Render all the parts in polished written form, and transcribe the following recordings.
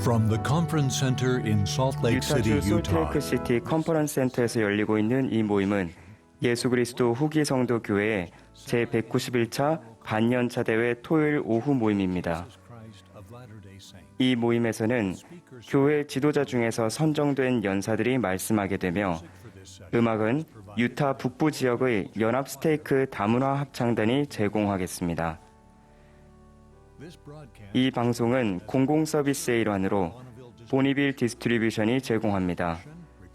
From the Conference Center in Salt Lake City, 유타주 Utah. 솔트레이크시티 컨퍼런스 센터에서 열리고 있는 이 모임은 예수 그리스도 후기 성도 교회의 제191차 반년차 대회 토요일 오후 모임입니다. 이 모임에서는 교회 지도자 중에서 선정된 연사들이 말씀하게 되며 음악은 유타 북부 지역의 연합 스테이크 다문화 합창단이 제공하겠습니다. 이 방송은 공공 서비스의 일환으로 보니빌 디스트리뷰션이 제공합니다.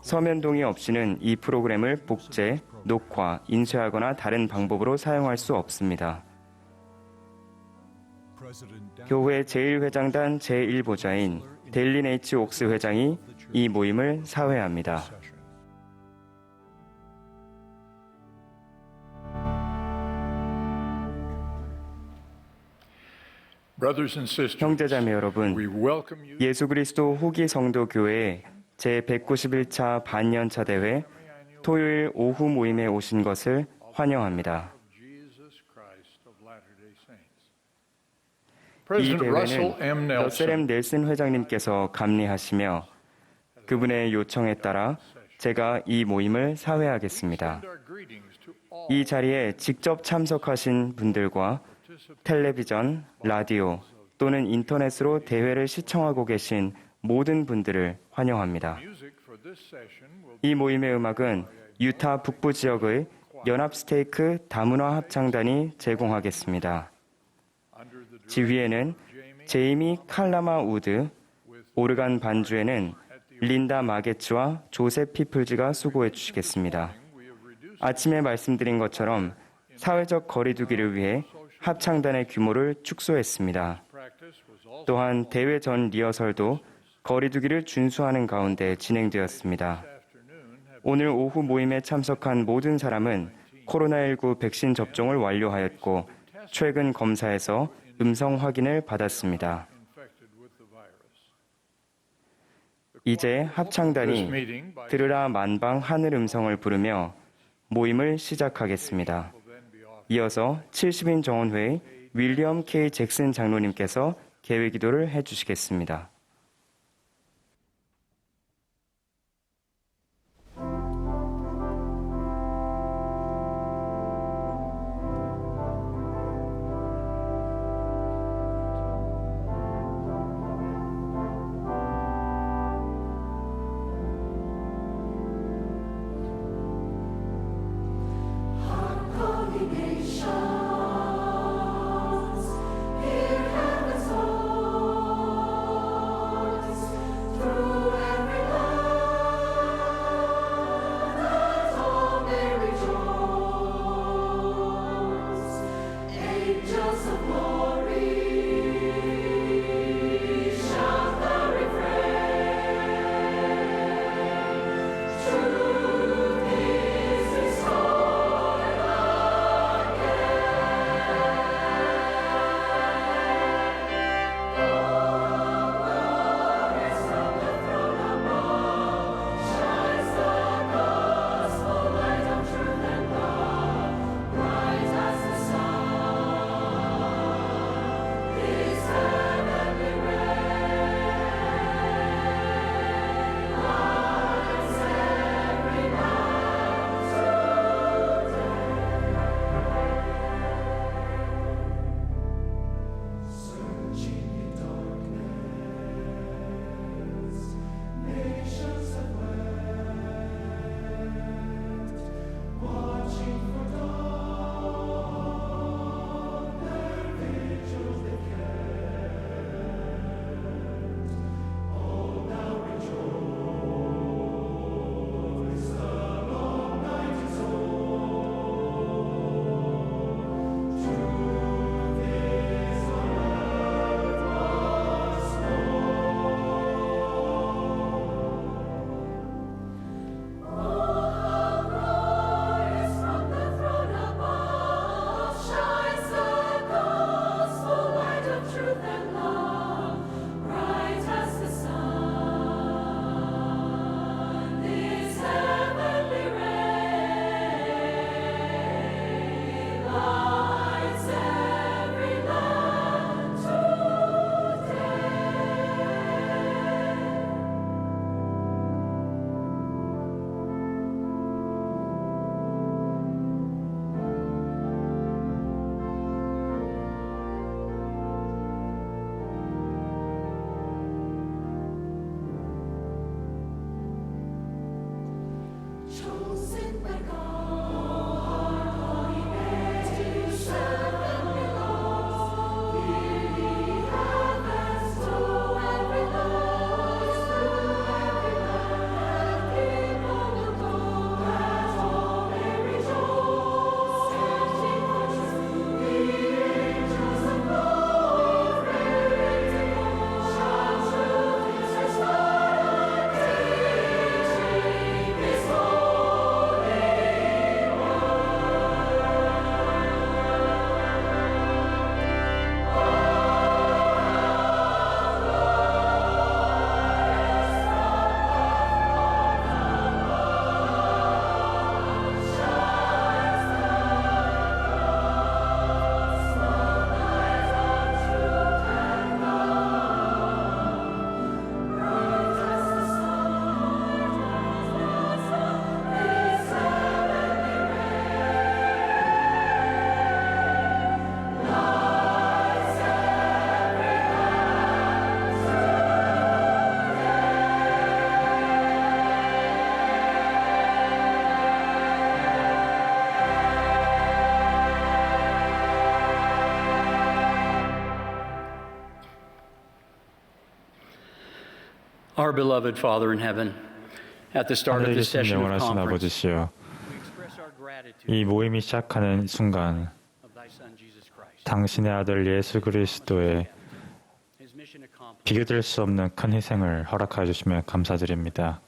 서면 동의 없이는 이 프로그램을 복제, 녹화, 인쇄하거나 다른 방법으로 사용할 수 없습니다. 교회 제1회장단 제1보좌인 델린 H. 옥스 회장이 이 모임을 사회합니다. 형제자매 여러분, 예수 그리스도 후기 성도 교회의 제191차 반년차 대회 토요일 오후 모임에 오신 것을 환영합니다. 이 대회는 러셀 M. 넬슨 회장님께서 감리하시며 그분의 요청에 따라 제가 이 모임을 사회하겠습니다. 이 자리에 직접 참석하신 분들과 텔레비전, 라디오 또는 인터넷으로 대회를 시청하고 계신 모든 분들을 환영합니다. 이 모임의 음악은 유타 북부 지역의 연합 스테이크 다문화 합창단이 제공하겠습니다. 지휘에는 제이미 칼라마 우드, 오르간 반주에는 린다 마게츠와 조셉 피플즈가 수고해 주시겠습니다. 아침에 말씀드린 것처럼 사회적 거리두기를 위해 합창단의 규모를 축소했습니다. 또한 대회 전 리허설도 거리두기를 준수하는 가운데 진행되었습니다. 오늘 오후 모임에 참석한 모든 사람은 코로나19 백신 접종을 완료하였고 최근 검사에서 음성 확인을 받았습니다. 이제 합창단이 들으라 만방 하늘 음성을 부르며 모임을 시작하겠습니다. 이어서 70인 정원회의 윌리엄 K. 잭슨 장로님께서 개회 기도를 해주시겠습니다. Hear heaven's Our beloved Father in heaven, at the start of 하늘에 this 계신 session of 영원하신 conference, 아버지시여, we express our gratitude 이 모임이 시작하는 순간 of thy Son Jesus Christ. 당신의 아들 예수 그리스도의 His mission accomplished. 비교될 수 없는 큰 희생을 허락하여 주시며 감사드립니다.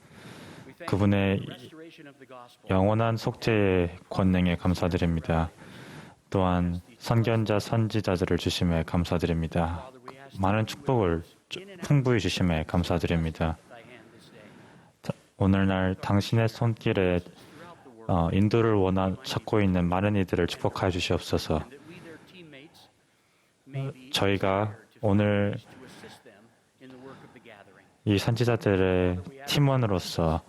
We thank 그분의 you for the restoration of the gospel. 영원한 속죄의 권능에 감사드립니다. 또한 선견자 선지자들을 주심에 감사드립니다. 많은 축복을 풍부히 주심에 감사드립니다. Thy hand this day. 오늘날 당신의 손길에 인도를 찾고 있는 많은 이들을 축복하여 주시옵소서. That we, their teammates, may be 저희가 오늘 to assist them in the work of the gathering. 이 선지자들의 팀원으로서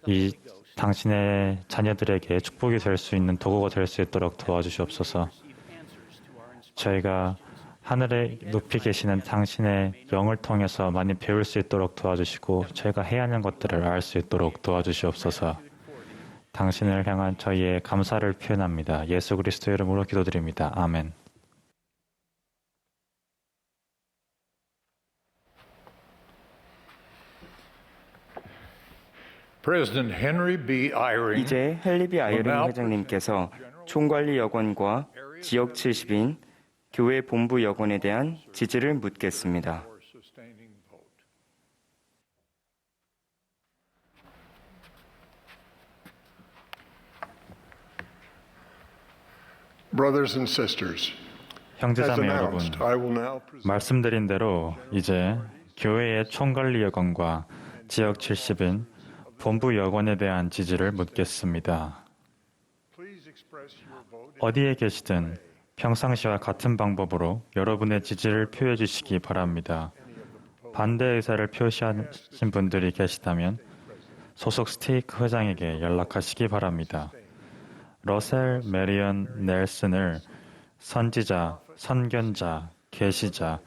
이 당신의 자녀들에게 축복이 될 수 있는 도구가 될 수 있도록 도와주시옵소서. Receive answers to our inspired 저희가 하늘에 높이 계시는 당신의 영을 통해서 많이 배울 수 있도록 도와주시고 저희가 해야 하는 것들을 알 수 있도록 도와주시옵소서. 당신을 향한 저희의 감사를 표현합니다. 예수 그리스도의 이름으로 기도드립니다. 아멘. President Henry B. Eyring, 이제 헨리 아이링 회장님께서 총관리 여건과 지역 70인 교회 본부 여건에 대한 지지를 묻겠습니다. for sustaining vote. Brothers and sisters, as 형제자매 여러분, announced, I will now present 말씀드린 대로 이제 교회의 총관리 여건과 지역 70인 본부 여건에 대한 지지를 묻겠습니다. please express your vote 어디에 계시든 평상시와 같은 방법으로 여러분의 지지를 표해 주시기 바랍니다. 반대 의사를 표시하신 분들이 계시다면 소속 스테이크 회장에게 연락하시기 바랍니다. 러셀 메리언 넬슨을 선지자, 선견자, 계시자,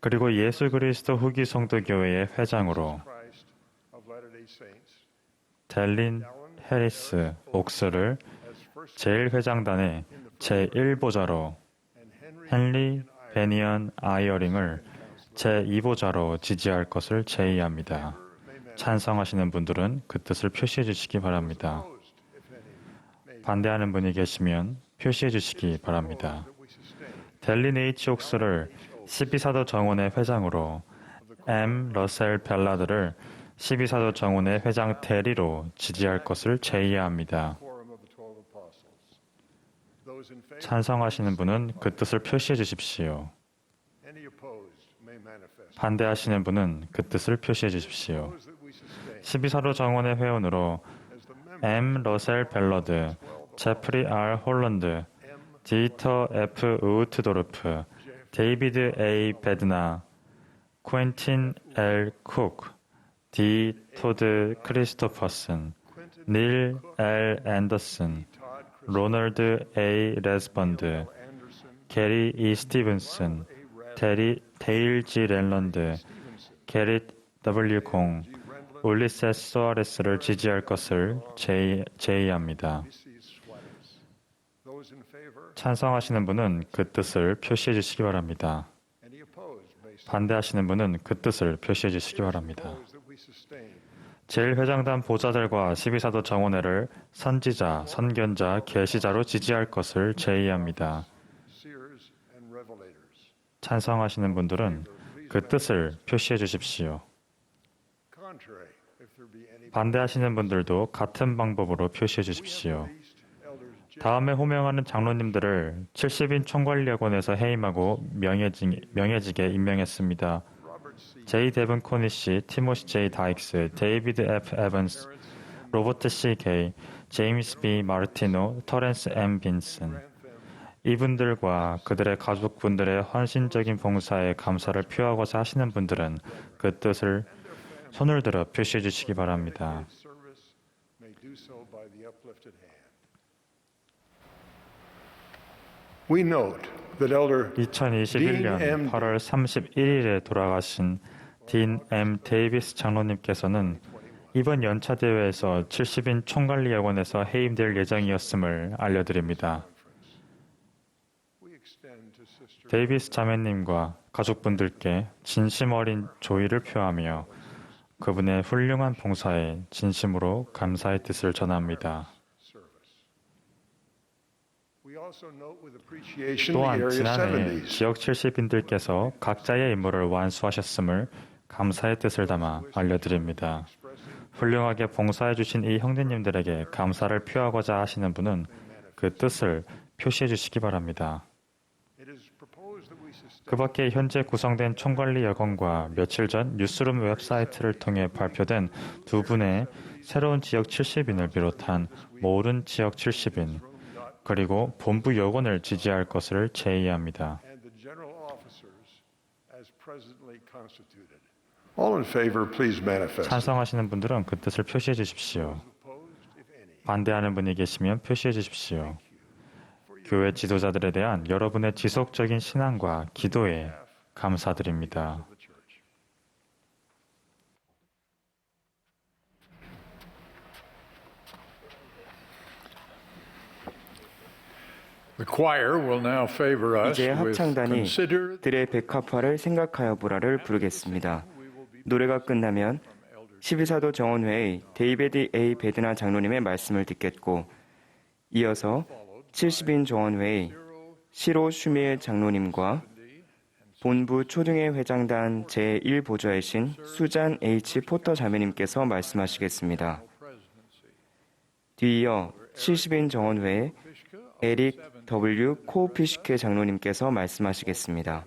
그리고 예수 그리스도 후기 성도교회의 회장으로 Christ of Latter-day Saints 델린 해리스 옥스를 as first 제1회장단의 제1보자로 and Henry 헨리 베니언 아이어링을 제2보자로 지지할 것을 제의합니다. 찬성하시는 분들은 그 뜻을 표시해 주시기 바랍니다. opposed, if any, may 반대하는 분이 계시면 표시해 주시기 바랍니다. that we sustain 델린 H. 옥스를 12사도 정원의 회장으로 M. 러셀 벨라드를 12사도 정원의 회장 대리로 지지할 것을 제의합니다. quorum of the 12 apostles. Those in favor, 찬성하시는 분은 그 뜻을 표시해 주십시오. any opposed may manifest. 반대하시는 분은 그 뜻을 표시해 주십시오. Those that we sustain 12사도 정원의 회원으로 as the members M. 러셀 벨러드, 제프리 R. 홀런드, 디터 F. 우트도르프, 데이비드 A. 베드나, 퀸틴 L. 쿡, D. 토드 크리스토퍼슨, 닐 L. 앤더슨, 로널드 A. 레스번드, Anderson, 게리 E. 스티븐슨, 데일 G. 렐런드, 게릿 W. 공, 울리세스 소아레스를 지지할 것을 제의합니다. Those in favor? 찬성하시는 분은 그 뜻을 표시해 주시기 바랍니다. Any opposed? May stand. 반대하시는 분은 그 뜻을 표시해 주시기 바랍니다. Opposed that we sustain. 제1회장단 보좌들과 12사도 정원회를 선지자, 선견자, 계시자로 지지할 것을 제의합니다. Seers and revelators. 찬성하시는 분들은 그 뜻을 표시해 주십시오. Contrary, if there be any 반대하시는 분들도 같은 방법으로 표시해 주십시오. released elders J. 다음에 호명하는 장로님들을 70인 총괄위원회에서 해임하고 명예직에 임명했습니다. Robert C. 제이 데븐 코니 씨, 티모시 제이 다익스, 데이비드 F. 에반스, 로버트 C. 게이, 제임스 B. 마르티노, 터렌스 M. 빈슨. 이분들과 그들의 가족분들의 헌신적인 봉사에 감사를 표하고자 하시는 분들은 그 뜻을 손을 들어 표시해 주시기 바랍니다. Service may do so by the uplifted hand. We note that Elder 2021년 8월 31일에 돌아가신 딘 M. 데이비스 장로님께서는 이번 연차 대회에서 70인 총관리학원에서 해임될 예정이었음을 알려드립니다. we extend to Sister 데이비스 자매님과 가족분들께 진심 어린 조의를 표하며 그분의 훌륭한 봉사에 진심으로 감사의 뜻을 전합니다. service. We also note with appreciation the 또한 Area 지난해 70s. 지역 70인들께서 각자의 임무를 완수하셨음을 감사의 뜻을 담아 알려드립니다. 훌륭하게 봉사해 주신 이 형제님들에게 감사를 표하고자 하시는 분은 그 뜻을 표시해 주시기 바랍니다. It is proposed that we sustain 그 밖에 현재 구성된 총관리 여건과 며칠 전 뉴스룸 웹사이트를 통해 발표된 두 분의 새로운 지역 70인을 비롯한 모든 지역 70인 그리고 본부 여건을 지지할 것을 제의합니다. and the general officers as presently constituted. All in favor, please manifest. 찬성하시는 분들은 그 뜻을 표시해 주십시오. Opposed, if any. 반대하는 분이 계시면 표시해 주십시오. 교회 지도자들에 대한 여러분의 지속적인 신앙과 기도에 감사드립니다. The church. The choir will now favor us 이제 with 합창단이 Consider 들의 백합화를 생각하여 보라를 부르겠습니다. 노래가 끝나면 12사도 정원회의 데이비드 A. 베드나 장로님의 말씀을 듣겠고 이어서 70인 정원회의 시로 슈미엘 장로님과 본부 초등회 회장단 제1보좌이신 수잔 H. 포터 자매님께서 말씀하시겠습니다. 뒤이어 70인 정원회의 에릭 W. 코피시케 장로님께서 말씀하시겠습니다.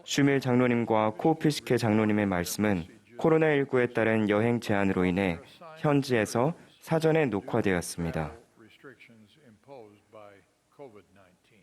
슈밀 장로님과 코피시케 장로님의 말씀은 코로나19에 따른 여행 제한으로 인해 현지에서 사전에 녹화되었습니다. restrictions imposed by COVID-19.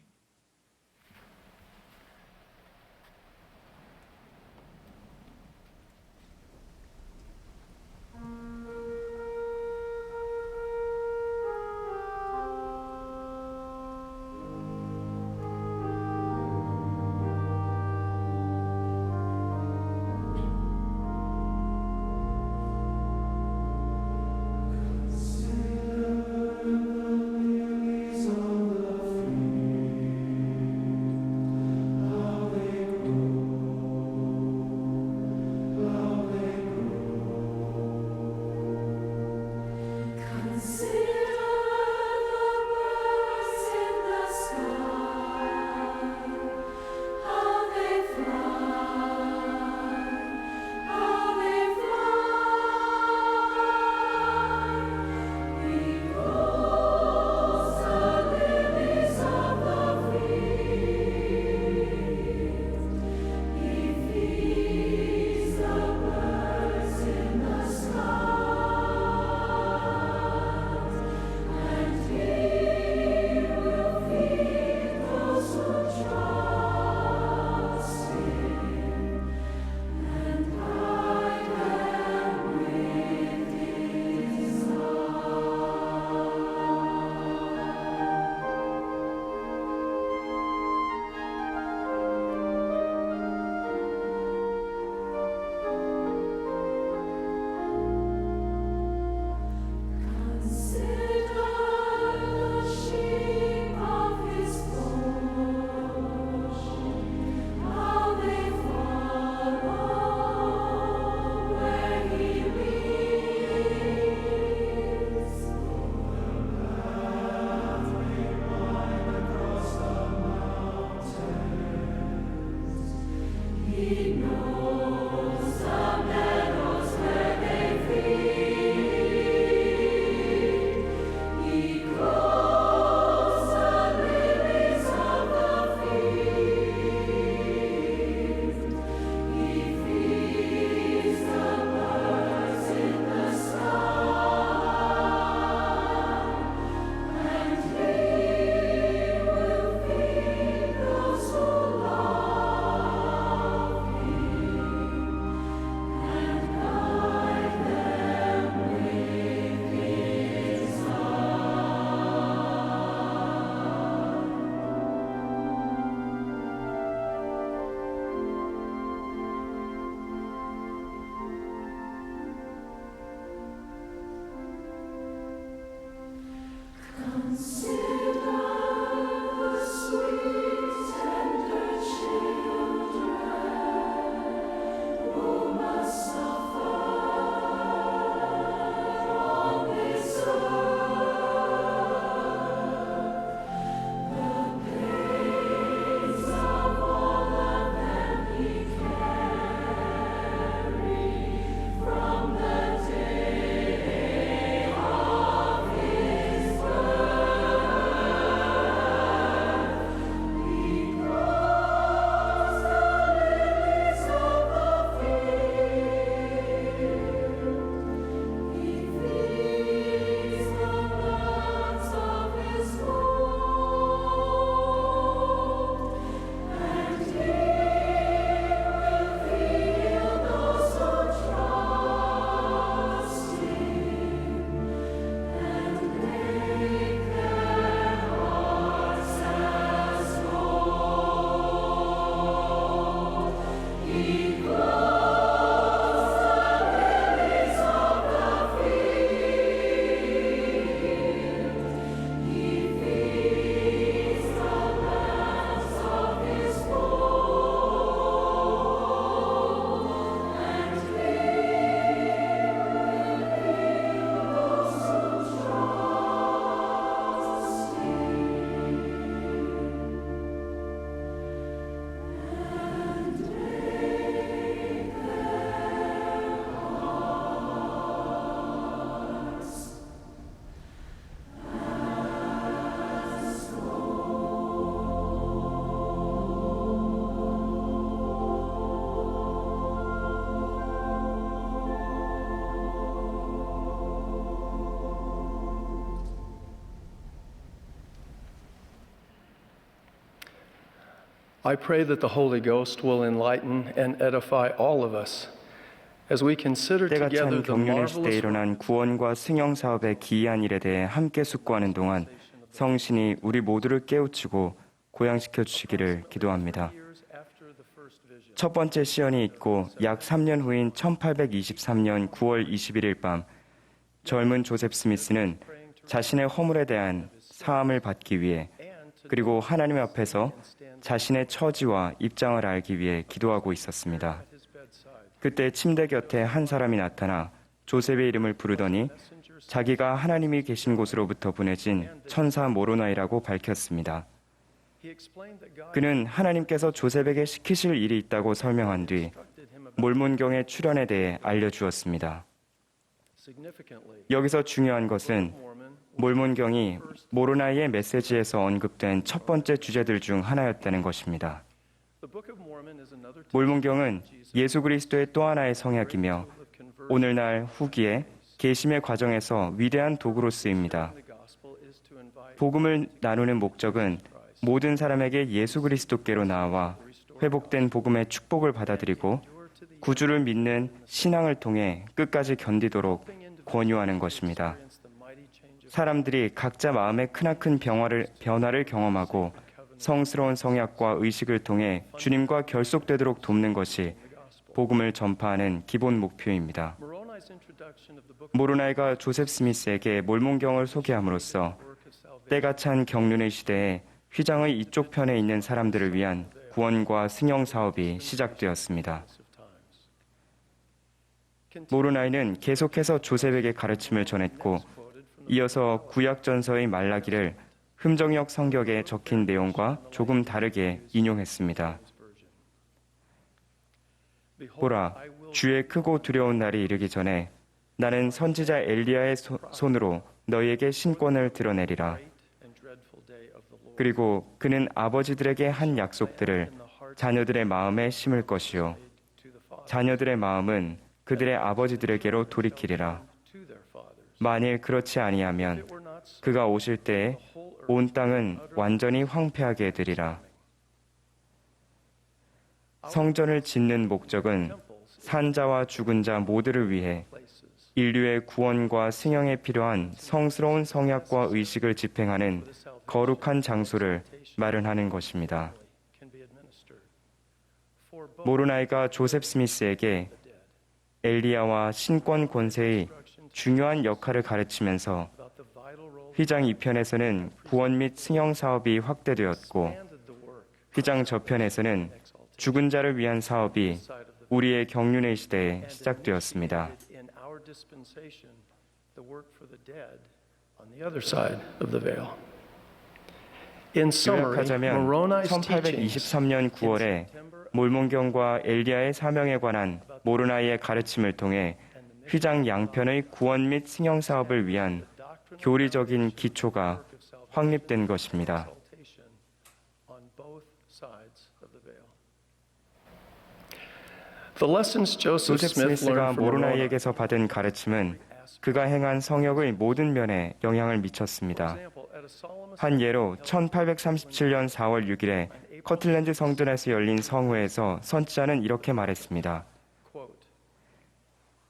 I pray that the Holy Ghost will enlighten and edify all of us as we consider 때가 together 찬 the 경륜의 시대에 marvelous 일어난 구원과 승영 사업의 기이한 일에 대해 함께 숙고하는 동안 성신이 우리 모두를 깨우치고 고양시켜 주시기를 기도합니다. years after the first vision. 첫 번째 시연이 있고 약 3년 후인 1823년 9월 21일 밤 젊은 조셉 스미스는 자신의 허물에 대한 사함을 받기 위해 그리고 하나님 앞에서 자신의 처지와 입장을 알기 위해 기도하고 있었습니다. 그때 침대 곁에 한 사람이 나타나 조셉의 이름을 부르더니 자기가 하나님이 계신 곳으로부터 보내진 천사 모로나이라고 밝혔습니다. He explained that God 그는 하나님께서 조셉에게 시키실 일이 있다고 설명한 뒤 몰몬경의 출현에 대해 알려주었습니다. significantly 여기서 중요한 것은 몰몬경이 모로나이의 메시지에서 언급된 첫 번째 주제들 중 하나였다는 것입니다. the Book of Mormon is another 몰몬경은 예수 그리스도의 또 하나의 성약이며 오늘날 후기에 계심의 과정에서 위대한 도구로 쓰입니다. the gospel is to invite 복음을 나누는 목적은 모든 사람에게 예수 그리스도께로 나아와 회복된 복음의 축복을 받아들이고 구주를 믿는 신앙을 통해 끝까지 견디도록 권유하는 것입니다. the mighty changes 사람들이 각자 마음의 크나큰 변화를 경험하고 성스러운 성약과 의식을 통해 주님과 결속되도록 돕는 것이 복음을 전파하는 기본 목표입니다. Moroni's introduction of the book 모로나이가 조셉 스미스에게 몰몬경을 소개함으로써 때가 찬 경륜의 시대에 휘장의 이쪽 편에 있는 사람들을 위한 구원과 승영 사업이 시작되었습니다. 모로나이는 계속해서 조셉에게 가르침을 전했고 이어서 구약전서의 말라기를 흠정역 성격에 적힌 내용과 조금 다르게 인용했습니다. 보라, 주의 크고 두려운 날이 이르기 전에 나는 선지자 엘리야의 손으로 너희에게 신권을 드러내리라. and dreadful day of the Lord. 그리고 그는 아버지들에게 한 약속들을 자녀들의 마음에 심을 것이요 자녀들의 마음은 그들의 아버지들에게로 돌이키리라. To their fathers. 만일 그렇지 아니하면 Were not so, 그가 오실 때에 온 땅은 완전히 황폐하게 되리라. 성전을 짓는 목적은 산자와 죽은 자 모두를 위해 인류의 구원과 승영에 필요한 성스러운 성약과 의식을 집행하는 거룩한 장소를 마련하는 것입니다. can be administered. For both 모로나이가 조셉 스미스에게 엘리야와 신권 권세의 중요한 역할을 가르치면서 about the vital role 휘장 2편에서는 구원 및 승영 사업이 확대되었고 expanded the work 휘장 저편에서는 죽은 자를 위한 사업이 우리의 경륜의 시대에 시작되었습니다. in our dispensation the work for the dead on the other side of the veil. In summary, 요약하자면 Moroni's teachings 1823년 9월에 몰몬경과 엘리야의 사명에 관한 모로나이의 가르침을 통해 휘장 양편의 구원 및 승영 사업을 위한 교리적인 기초가 확립된 것입니다. exaltation on both sides of the veil. The lessons Joseph 조셉 Smith 스미스가 learned from Moroni 모로나이에게서 받은 가르침은 그가 행한 성역의 모든 면에 영향을 미쳤습니다. example, at a solemn 한 예로 1837년 4월 6일에 커틀랜드 성전에서 열린 성회에서 선지자는 이렇게 말했습니다. quote,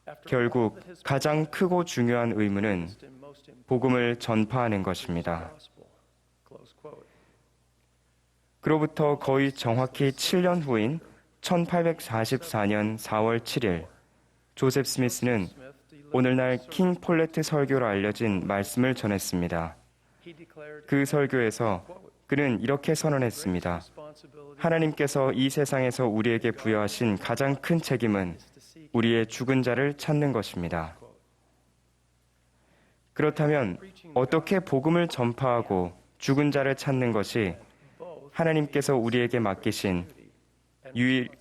after 결국 가장 크고 중요한 의무는 복음을 전파하는 것입니다. gospel, close quote. 그로부터 거의 정확히 7년 후인 1844년 4월 7일 조셉 스미스는 오늘날 킹 폴레트 설교로 알려진 말씀을 전했습니다. He declared 그 설교에서 그는 이렇게 선언했습니다. responsibility 하나님께서 이 세상에서 우리에게 부여하신 가장 큰 책임은 우리의 죽은 자를 찾는 것입니다. 그렇다면 어떻게 복음을 전파하고 죽은 자를 찾는 것이 하나님께서 우리에게 맡기신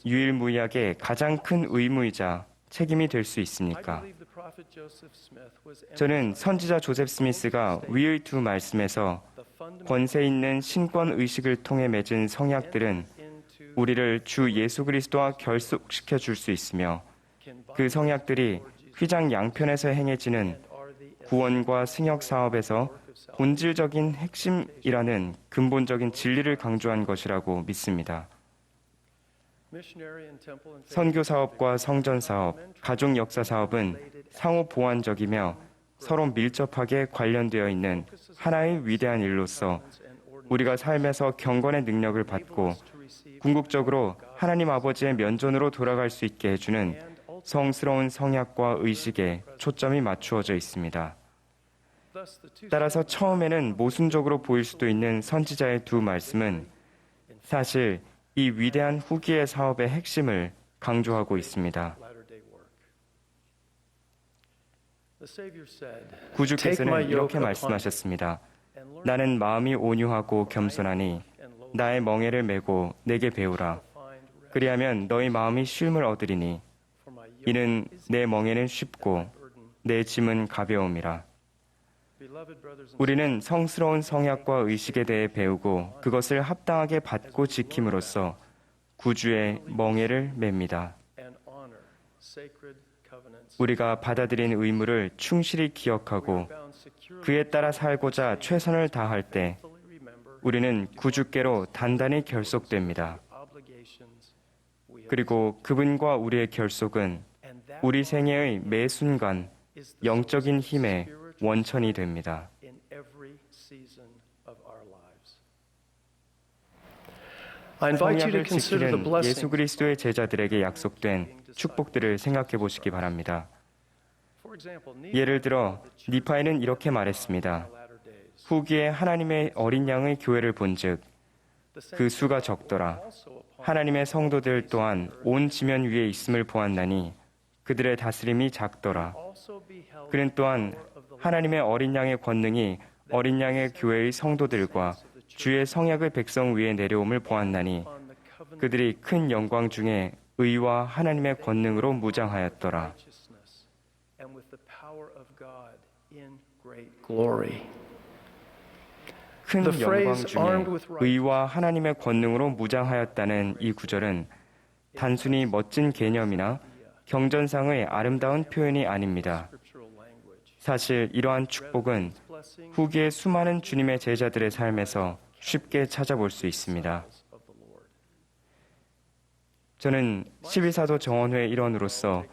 유일무이하게 가장 큰 의무이자 책임이 될 수 있습니까? believe the prophet Joseph Smith was 저는 선지자 조셉 스미스가 위의 두 말씀에서 권세 있는 신권 의식을 통해 맺은 성약들은 into 우리를 주 예수 그리스도와 결속시켜 줄 수 있으며 그 성약들이 휘장 양편에서 행해지는 구원과 승역 사업에서 본질적인 핵심이라는 근본적인 진리를 강조한 것이라고 믿습니다. Missionary and temple and faith 선교 사업과 성전 사업, 가족 역사 사업은 상호 보완적이며 서로 밀접하게 관련되어 있는 하나의 위대한 일로서 우리가 삶에서 경건의 능력을 받고 궁극적으로 하나님 아버지의 면전으로 돌아갈 수 있게 해주는 성스러운 성약과 의식에 초점이 맞추어져 있습니다. 따라서 처음에는 모순적으로 보일 수도 있는 선지자의 두 말씀은 사실 이 위대한 후기의 사업의 핵심을 강조하고 있습니다. latter-day work. The Savior said, "Take my 구주께서는 yoke 이렇게 upon 말씀하셨습니다. and learn 나는 마음이 온유하고 겸손하니 and lowly 나의 멍에를 메고 내게 배우라. find rest, 그리하면 너희 마음이 쉼을 얻으리니 for my yoke 이는 is 내 멍에는 쉽고 burden." 내 짐은 가벼움이라. Beloved brothers and 우리는 성스러운 성약과 의식에 대해 배우고 그것을 합당하게 받고 지킴으로써 구주의 멍에를 맵니다. and honor sacred covenants. 우리가 받아들인 의무를 충실히 기억하고 Bound securely 그에 따라 살고자 최선을 다할 때 fully remember 우리는 구주께로 단단히 결속됩니다. obligations we have. 그리고 그분과 우리의 결속은 And that 우리 생애의 매 순간 is the 영적인 힘의 spiritual 원천이 됩니다. in every season of our lives. I invite you to 성약을 consider the 지키는 blessings. 예수 그리스도의 제자들에게 약속된 축복들을 생각해 보시기 바랍니다. For example, 예를 들어 니파에는 이렇게 말했습니다. 후기에 하나님의 어린 양의 교회를 본즉 그 수가 적더라. 하나님의 성도들 또한 온 지면 위에 있음을 보았나니 그들의 다스림이 작더라. 그는 또한 하나님의 어린 양의 권능이 어린 양의 교회의 성도들과 주의 성약의 백성 위에 내려옴을 보았나니 그들이 큰 영광 중에 의와 하나님의 권능으로 무장하였더라. and with the power of God in great glory. 큰 The 영광 phrase 중에 armed with 의와 하나님의 권능으로 무장하였다는 이 구절은 단순히 멋진 개념이나 경전상의 아름다운 표현이 아닙니다. Scriptural language. 사실 이러한 축복은 Blessing 후기의 수많은 주님의 제자들의 삶에서 쉽게 찾아볼 수 있습니다. of the Lord. 저는 12사도 정원회의 일원으로서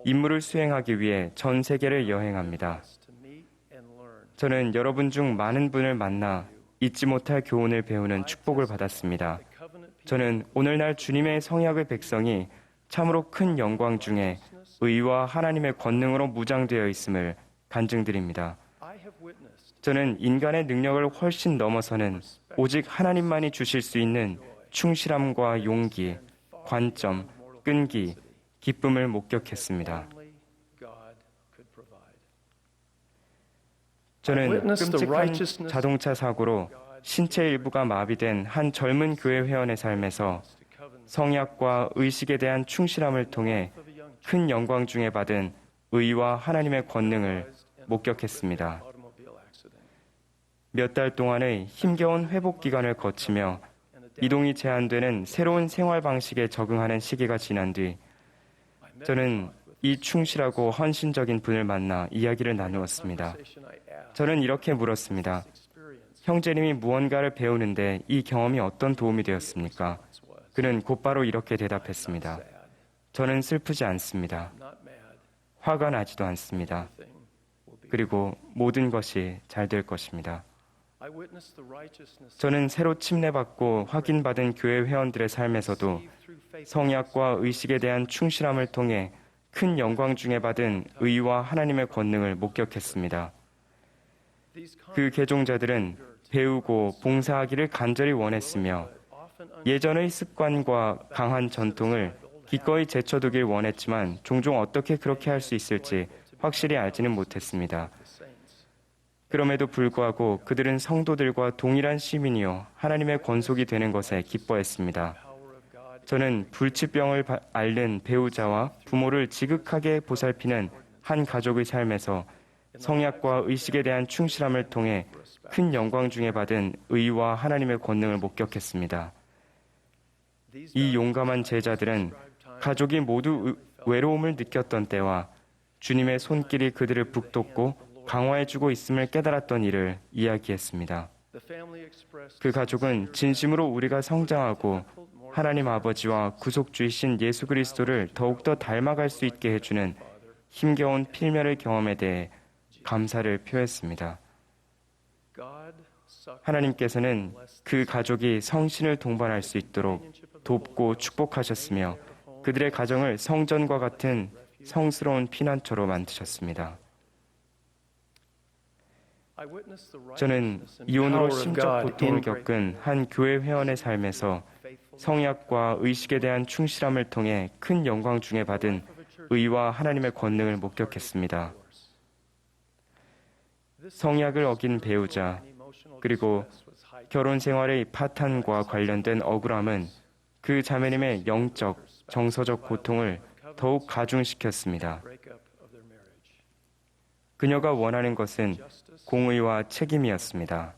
임무를 수행하기 위해 전 세계를 여행합니다. To meet and learn. 저는 여러분 중 많은 분을 만나 잊지 못할 교훈을 배우는 축복을 받았습니다. Covenant 저는 오늘날 주님의 성약의 백성이 참으로 큰 영광 중에 의와 하나님의 권능으로 무장되어 있음을 간증드립니다. I have witnessed 저는 인간의 능력을 훨씬 넘어서는 오직 하나님만이 주실 수 있는 충실함과 용기, 관점, 끈기, 기쁨을 목격했습니다. only God could provide. 저는 끔찍한 자동차 사고로 신체 일부가 마비된 한 젊은 교회 회원의 삶에서 성약과 의식에 대한 충실함을 통해 큰 영광 중에 받은 의와 하나님의 권능을 목격했습니다. Automobile accident. 몇 달 동안의 힘겨운 회복 기간을 거치며 이동이 제한되는 새로운 생활 방식에 적응하는 시기가 지난 뒤 저는 이 충실하고 헌신적인 분을 만나 이야기를 나누었습니다. I asked 저는 이렇게 물었습니다. experience 형제님이 무언가를 배우는데 이 경험이 어떤 도움이 되었습니까? 그는 곧바로 이렇게 대답했습니다. 저는 슬프지 않습니다. not mad. 화가 나지도 않습니다. Thing will be. 그리고 모든 것이 잘 될 것입니다. I witnessed the righteousness 저는 새로 침례받고 확인받은 교회 회원들의 삶에서도 through faith. 성약과 의식에 대한 충실함을 통해 큰 영광 중에 받은 의와 하나님의 권능을 목격했습니다. These 그 개종자들은 배우고 봉사하기를 간절히 원했으며 often 예전의 습관과 강한 전통을 기꺼이 제쳐두길 원했지만 종종 어떻게 그렇게 할 수 있을지 확실히 알지는 못했습니다. saints. 그럼에도 불구하고 그들은 성도들과 동일한 시민이요 하나님의 권속이 되는 것에 기뻐했습니다. Power of God 저는 불치병을 앓는 배우자와 부모를 지극하게 보살피는 한 가족의 삶에서 성약과 의식에 대한 충실함을 통해 큰 영광 중에 받은 의와 하나님의 권능을 목격했습니다. 이 용감한 제자들은 가족이 모두 외로움을 느꼈던 때와 주님의 손길이 그들을 북돋고 강화해주고 있음을 깨달았던 일을 이야기했습니다. the family expressed 그 가족은 진심으로 우리가 성장하고 하나님 아버지와 구속주이신 예수 그리스도를 더욱더 닮아갈 수 있게 해주는 힘겨운 필멸의 경험에 대해 감사를 표했습니다. 하나님께서는 그 가족이 성신을 동반할 수 있도록 돕고 축복하셨으며 그들의 가정을 성전과 같은 성스러운 피난처로 만드셨습니다. 저는 이혼으로 심적 고통을 겪은 한 교회 회원의 삶에서 성약과 의식에 대한 충실함을 통해 큰 영광 중에 받은 의와 하나님의 권능을 목격했습니다. 성약을 어긴 배우자, 그리고 결혼 생활의 파탄과 관련된 억울함은 그 자매님의 영적, 정서적 고통을 더욱 가중시켰습니다. 그녀가 원하는 것은 공의와 책임이었습니다.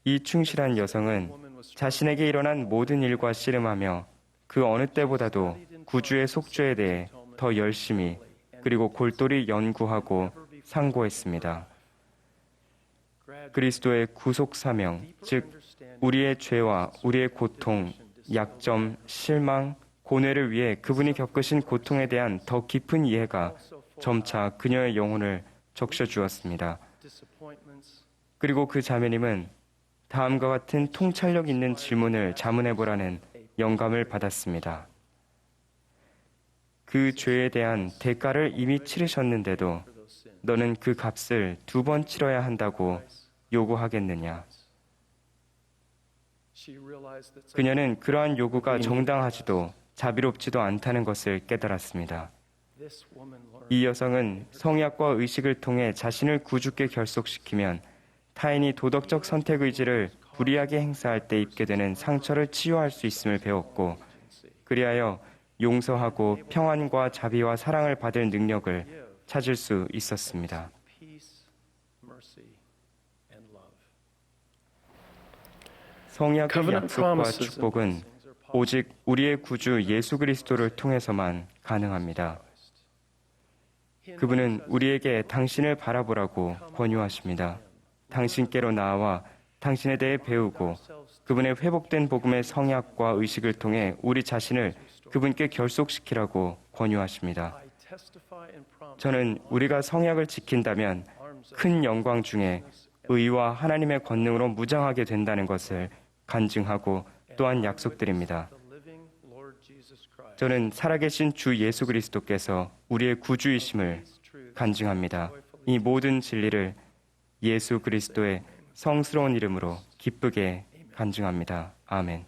이 충실한 여성은 자신에게 일어난 모든 일과 씨름하며 그 어느 때보다도 구주의 속죄에 대해 더 열심히 그리고 골똘히 연구하고 상고했습니다. 그리스도의 구속 사명, 즉 우리의 죄와 우리의 고통, 약점, 실망, 고뇌를 위해 그분이 겪으신 고통에 대한 더 깊은 이해가 점차 그녀의 영혼을 적셔주었습니다. 그리고 그 자매님은 다음과 같은 통찰력 있는 질문을 자문해보라는 영감을 받았습니다. 그 죄에 대한 대가를 이미 치르셨는데도 너는 그 값을 2번 치러야 한다고 요구하겠느냐? 그녀는 그러한 요구가 정당하지도 자비롭지도 않다는 것을 깨달았습니다. 이 여성은 성약과 의식을 통해 자신을 구주께 결속시키면 타인이 도덕적 선택 의지를 불이하게 행사할 때 입게 되는 상처를 치유할 수 있음을 배웠고, 그리하여 용서하고 평안과 자비와 사랑을 받을 능력을 찾을 수 있었습니다. 성약의 약속과 축복은 오직 우리의 구주 예수 그리스도를 통해서만 가능합니다. 그분은 우리에게 당신을 바라보라고 권유하십니다. 당신께로 나아와 당신에 대해 배우고 그분의 회복된 복음의 성약과 의식을 통해 우리 자신을 그분께 결속시키라고 권유하십니다. 저는 우리가 성약을 지킨다면 큰 영광 중에 의와 하나님의 권능으로 무장하게 된다는 것을 간증하고 또한 약속드립니다. 저는 살아계신 주 예수 그리스도께서 우리의 구주이심을 간증합니다. 이 모든 진리를 예수 그리스도의 성스러운 이름으로 기쁘게 간증합니다. 아멘.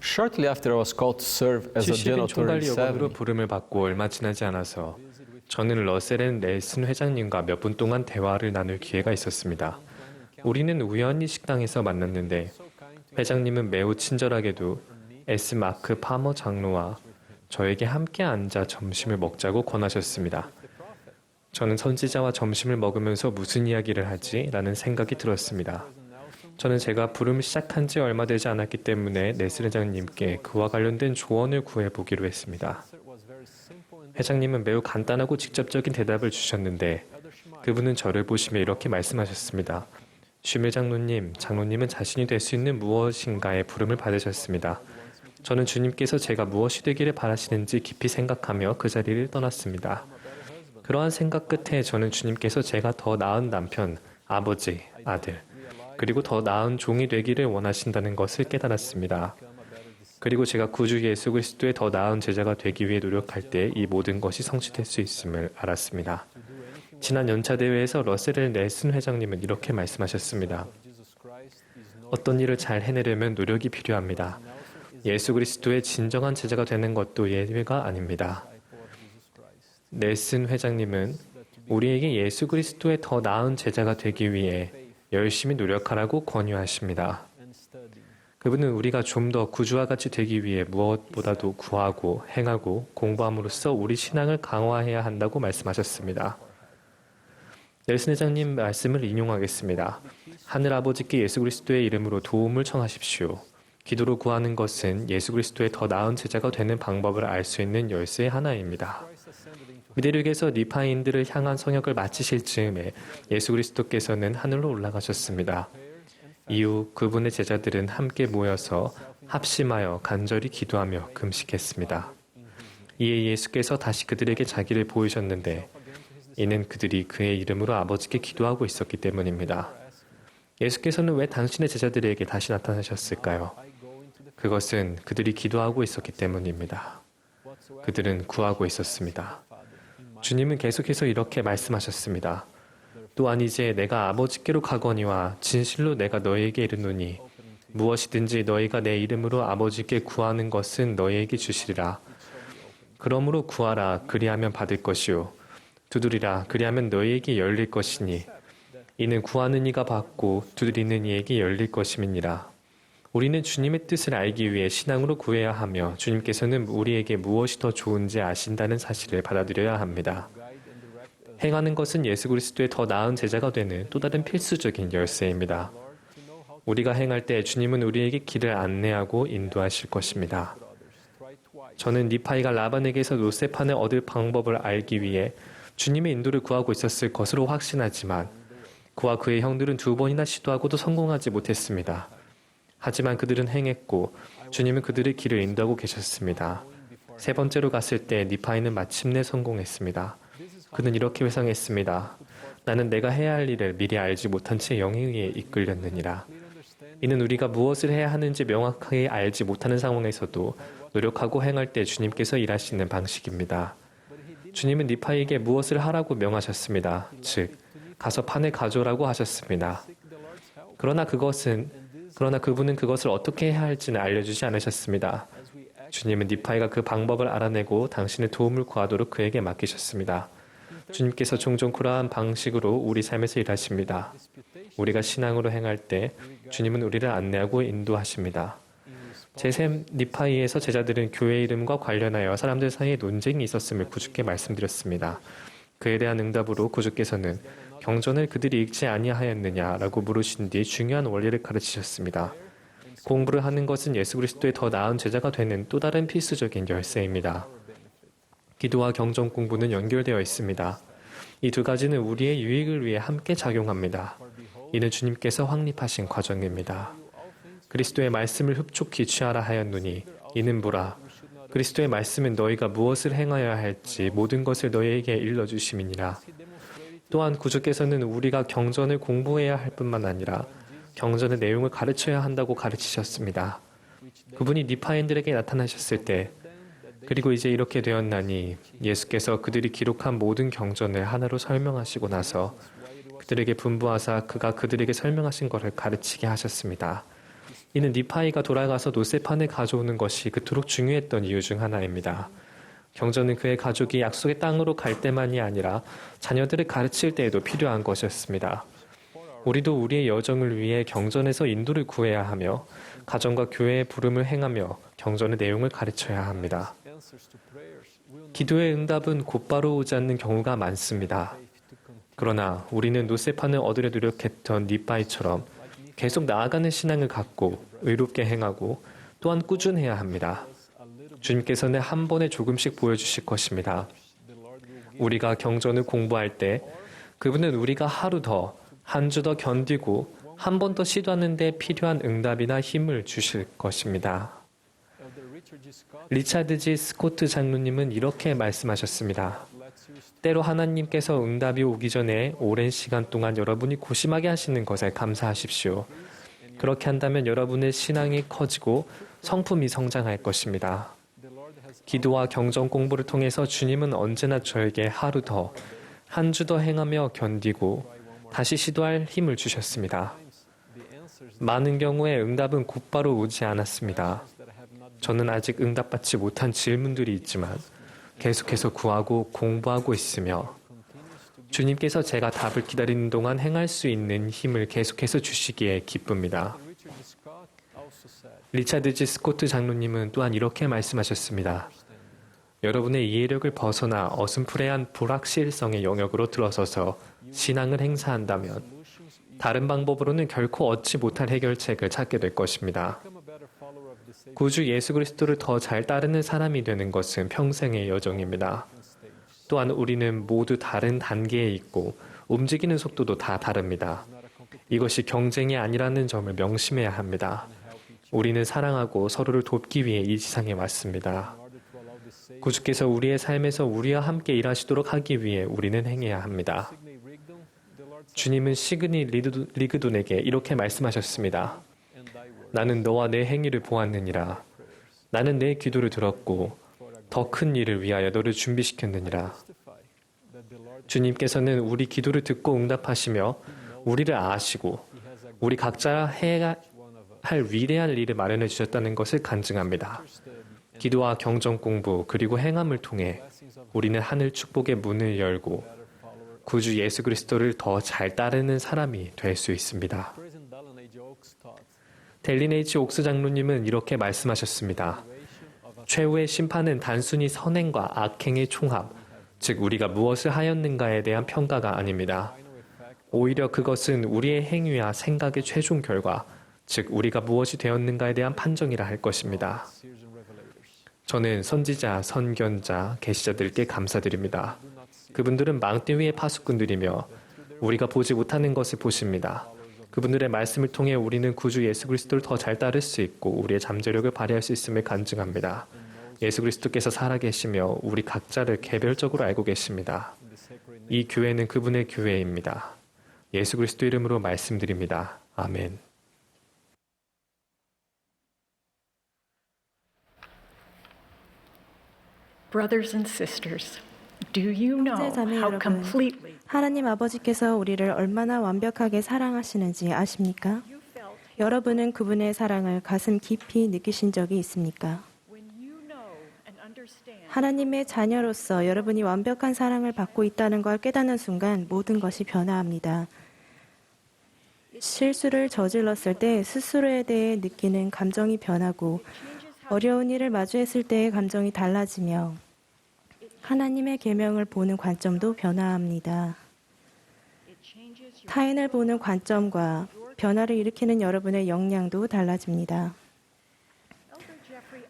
Shortly after I was called to serve as a 70인 General 총괄리 여관으로 37, 부름을 받고 얼마 지나지 않아서 저는 러셀 앤 넬슨 회장님과 몇 분 동안 대화를 나눌 기회가 있었습니다. 우리는 우연히 식당에서 만났는데 회장님은 매우 친절하게도 S. 마크 파머 장로와 저에게 함께 앉아 점심을 먹자고 권하셨습니다. 저는 선지자와 점심을 먹으면서 무슨 이야기를 하지? 라는 생각이 들었습니다. 저는 제가 부름을 시작한 지 얼마 되지 않았기 때문에 넬슨 회장님께 그와 관련된 조언을 구해보기로 했습니다. 회장님은 매우 간단하고 직접적인 대답을 주셨는데 그분은 저를 보시며 이렇게 말씀하셨습니다. 슈밀 장로님, 장로님은 자신이 될 수 있는 무엇인가에 부름을 받으셨습니다. 저는 주님께서 제가 무엇이 되기를 바라시는지 깊이 생각하며 그 자리를 떠났습니다. 그러한 생각 끝에 저는 주님께서 제가 더 나은 남편, 아버지, 아들, 그리고 더 나은 종이 되기를 원하신다는 것을 깨달았습니다. 그리고 제가 구주 예수 그리스도의 더 나은 제자가 되기 위해 노력할 때 이 모든 것이 성취될 수 있음을 알았습니다. 지난 연차 대회에서 러셀 넬슨 회장님은 이렇게 말씀하셨습니다. 어떤 일을 잘 해내려면 노력이 필요합니다. 예수 그리스도의 진정한 제자가 되는 것도 예외가 아닙니다. 넬슨 회장님은 우리에게 예수 그리스도의 더 나은 제자가 되기 위해 열심히 노력하라고 권유하십니다. 그분은 우리가 좀 더 구주와 같이 되기 위해 무엇보다도 구하고 행하고 공부함으로써 우리 신앙을 강화해야 한다고 말씀하셨습니다. 넬슨 회장님 말씀을 인용하겠습니다. 하늘 아버지께 예수 그리스도의 이름으로 도움을 청하십시오. 기도로 구하는 것은 예수 그리스도의 더 나은 제자가 되는 방법을 알 수 있는 열쇠의 하나입니다. 미대륙에서 니파인들을 향한 성역을 마치실 즈음에 예수 그리스도께서는 하늘로 올라가셨습니다. 이후 그분의 제자들은 함께 모여서 합심하여 간절히 기도하며 금식했습니다. 이에 예수께서 다시 그들에게 자기를 보이셨는데 이는 그들이 그의 이름으로 아버지께 기도하고 있었기 때문입니다. 예수께서는 왜 당신의 제자들에게 다시 나타나셨을까요? 그것은 그들이 기도하고 있었기 때문입니다. 그들은 구하고 있었습니다. 주님은 계속해서 이렇게 말씀하셨습니다. 또한 이제 내가 아버지께로 가거니와 진실로 내가 너희에게 이르노니 무엇이든지 너희가 내 이름으로 아버지께 구하는 것은 너희에게 주시리라. 그러므로 구하라 그리하면 받을 것이요 두드리라 그리하면 너희에게 열릴 것이니 이는 구하는 이가 받고 두드리는 이에게 열릴 것임이니라. 우리는 주님의 뜻을 알기 위해 신앙으로 구해야 하며 주님께서는 우리에게 무엇이 더 좋은지 아신다는 사실을 받아들여야 합니다. 행하는 것은 예수 그리스도의 더 나은 제자가 되는 또 다른 필수적인 열쇠입니다. 우리가 행할 때 주님은 우리에게 길을 안내하고 인도하실 것입니다. 저는 니파이가 라반에게서 노세판을 얻을 방법을 알기 위해 주님의 인도를 구하고 있었을 것으로 확신하지만 그와 그의 형들은 2번이나 시도하고도 성공하지 못했습니다. 하지만 그들은 행했고 주님은 그들의 길을 인도하고 계셨습니다. 3번째로 갔을 때 니파이는 마침내 성공했습니다. 그는 이렇게 회상했습니다. 나는 내가 해야 할 일을 미리 알지 못한 채 영에 의해 이끌렸느니라. 이는 우리가 무엇을 해야 하는지 명확하게 알지 못하는 상황에서도 노력하고 행할 때 주님께서 일하시는 방식입니다. 주님은 니파이에게 무엇을 하라고 명하셨습니다. 즉, 가서 판을 가져오라고 하셨습니다. 그러나 그분은 그것을 어떻게 해야 할지는 알려주지 않으셨습니다. 주님은 니파이가 그 방법을 알아내고 당신의 도움을 구하도록 그에게 맡기셨습니다. 주님께서 종종 그러한 방식으로 우리 삶에서 일하십니다. 우리가 신앙으로 행할 때 주님은 우리를 안내하고 인도하십니다. 제3 니파이에서 제자들은 교회 이름과 관련하여 사람들 사이에 논쟁이 있었음을 구주께 말씀드렸습니다. 그에 대한 응답으로 구주께서는 경전을 그들이 읽지 아니하였느냐라고 물으신 뒤 중요한 원리를 가르치셨습니다. 공부를 하는 것은 예수 그리스도의 더 나은 제자가 되는 또 다른 필수적인 열쇠입니다. 기도와 경전 공부는 연결되어 있습니다. 이 2가지는 우리의 유익을 위해 함께 작용합니다. 이는 주님께서 확립하신 과정입니다. 그리스도의 말씀을 흡족히 취하라 하였노니 이는 보라. 그리스도의 말씀은 너희가 무엇을 행하여야 할지 모든 것을 너희에게 일러주심이니라. 또한 구주께서는 우리가 경전을 공부해야 할 뿐만 아니라 경전의 내용을 가르쳐야 한다고 가르치셨습니다. 그분이 니파인들에게 나타나셨을 때 그리고 이제 이렇게 되었나니 예수께서 그들이 기록한 모든 경전을 하나로 설명하시고 나서 그들에게 분부하사 그가 그들에게 설명하신 것을 가르치게 하셨습니다. 이는 니파이가 돌아가서 노세판을 가져오는 것이 그토록 중요했던 이유 중 하나입니다. 경전은 그의 가족이 약속의 땅으로 갈 때만이 아니라 자녀들을 가르칠 때에도 필요한 것이었습니다. 우리도 우리의 여정을 위해 경전에서 인도를 구해야 하며 가정과 교회의 부름을 행하며 경전의 내용을 가르쳐야 합니다. 기도의 응답은 곧바로 오지 않는 경우가 많습니다. 그러나 우리는 노세판을 얻으려 노력했던 니파이처럼 계속 나아가는 신앙을 갖고 의롭게 행하고 또한 꾸준해야 합니다. 주님께서는 한 번에 조금씩 보여주실 것입니다. 우리가 경전을 공부할 때 그분은 우리가 하루 더, 한 주 더 견디고 한 번 더 시도하는 데 필요한 응답이나 힘을 주실 것입니다. 리차드 G. 스코트 장로님은 이렇게 말씀하셨습니다. 때로 하나님께서 응답이 오기 전에 오랜 시간 동안 여러분이 고심하게 하시는 것에 감사하십시오. 그렇게 한다면 여러분의 신앙이 커지고 성품이 성장할 것입니다. 기도와 경전 공부를 통해서 주님은 언제나 저에게 하루 더, 한 주 더 행하며 견디고 다시 시도할 힘을 주셨습니다. 많은 경우에 응답은 곧바로 오지 않았습니다. 저는 아직 응답받지 못한 질문들이 있지만 계속해서 구하고 공부하고 있으며 주님께서 제가 답을 기다리는 동안 행할 수 있는 힘을 계속해서 주시기에 기쁩니다. 리차드 G. 스코트 장로님은 또한 이렇게 말씀하셨습니다. 여러분의 이해력을 벗어나 어슴푸레한 불확실성의 영역으로 들어서서 신앙을 행사한다면 다른 방법으로는 결코 얻지 못할 해결책을 찾게 될 것입니다. 구주 예수 그리스도를 더 잘 따르는 사람이 되는 것은 평생의 여정입니다. 또한 우리는 모두 다른 단계에 있고 움직이는 속도도 다 다릅니다. 이것이 경쟁이 아니라는 점을 명심해야 합니다. 우리는 사랑하고 서로를 돕기 위해 이 지상에 왔습니다. 구주께서 우리의 삶에서 우리와 함께 일하시도록 하기 위해 우리는 행해야 합니다. 주님은 시그니 리그돈에게 이렇게 말씀하셨습니다. 나는 너와 내 행위를 보았느니라. 나는 내 기도를 들었고 더 큰 일을 위하여 너를 준비시켰느니라. 주님께서는 우리 기도를 듣고 응답하시며 우리를 아시고 우리 각자 해야 할 위대한 일을 마련해 주셨다는 것을 간증합니다. 기도와 경전 공부 그리고 행함을 통해 우리는 하늘 축복의 문을 열고 구주 예수 그리스도를 더 잘 따르는 사람이 될 수 있습니다. 델린 H. 옥스 장로님은 이렇게 말씀하셨습니다. 최후의 심판은 단순히 선행과 악행의 총합, 즉 우리가 무엇을 하였는가에 대한 평가가 아닙니다. 오히려 그것은 우리의 행위와 생각의 최종 결과, 즉 우리가 무엇이 되었는가에 대한 판정이라 할 것입니다. 저는 선지자, 선견자, 계시자들께 감사드립니다. 그분들은 망대 위의 파수꾼들이며 우리가 보지 못하는 것을 보십니다. 그분들의 말씀을 통해 우리는 구주 예수 그리스도를 더 잘 따를 수 있고 우리의 잠재력을 발휘할 수 있음을 간증합니다. 예수 그리스도께서 살아계시며 우리 각자를 개별적으로 알고 계십니다. 이 교회는 그분의 교회입니다. 예수 그리스도 이름으로 말씀드립니다. 아멘. Brothers and sisters, do you know 형제 자매 how 여러분, completely 하나님 아버지께서 우리를 얼마나 완벽하게 사랑하시는지 아십니까? 여러분은 그분의 사랑을 가슴 깊이 느끼신 적이 있습니까? when you know and understand 하나님의 자녀로서 여러분이 완벽한 사랑을 받고 있다는 걸 깨닫는 순간 모든 것이 변화합니다. 실수를 저질렀을 때 스스로에 대해 느끼는 감정이 변하고 어려운 일을 마주했을 때의 감정이 달라지며 하나님의 계명을 보는 관점도 변화합니다. 타인을 보는 관점과 변화를 일으키는 여러분의 역량도 달라집니다.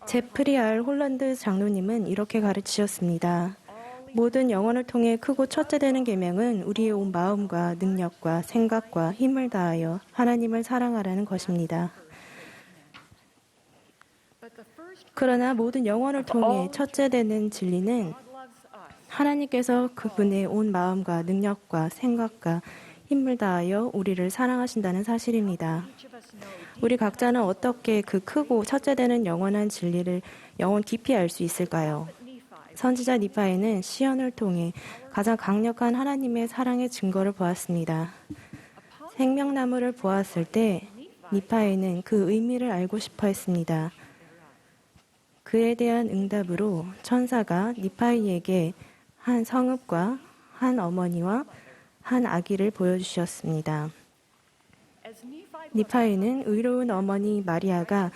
제프리 R. 홀런드 장로님은 이렇게 가르치셨습니다. 모든 영혼을 통해 크고 첫째 되는 계명은 우리의 온 마음과 능력과 생각과 힘을 다하여 하나님을 사랑하라는 것입니다. 그러나 모든 영혼을 통해 첫째 되는 진리는 하나님께서 그분의 온 마음과 능력과 생각과 힘을 다하여 우리를 사랑하신다는 사실입니다. 우리 각자는 어떻게 그 크고 첫째 되는 영원한 진리를 영원 깊이 알 수 있을까요? 선지자 니파에는 시연을 통해 가장 강력한 하나님의 사랑의 증거를 보았습니다. 생명나무를 보았을 때 니파에는 그 의미를 알고 싶어 했습니다. 그에 대한 응답으로 천사가 니파이에게 한 성읍과 한 어머니와 한 아기를 보여주셨습니다. 니파이는 의로운 어머니 마리아가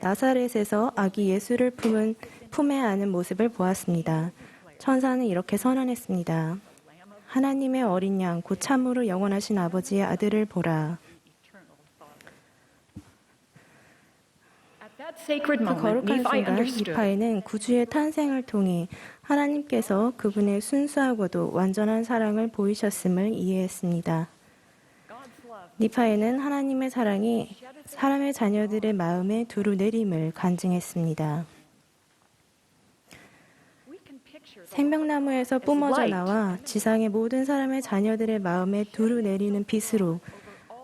나사렛에서 아기 예수를 품에 안은 모습을 보았습니다. 천사는 이렇게 선언했습니다. 하나님의 어린 양, 곧 참으로 영원하신 아버지의 아들을 보라. 그 거룩한 순간 니파에는 구주의 탄생을 통해 하나님께서 그분의 순수하고도 완전한 사랑을 보이셨음을 이해했습니다. 니파에는 하나님의 사랑이 사람의 자녀들의 마음에 두루 내림을 간증했습니다. 생명나무에서 뿜어져 나와 지상의 모든 사람의 자녀들의 마음에 두루 내리는 빛으로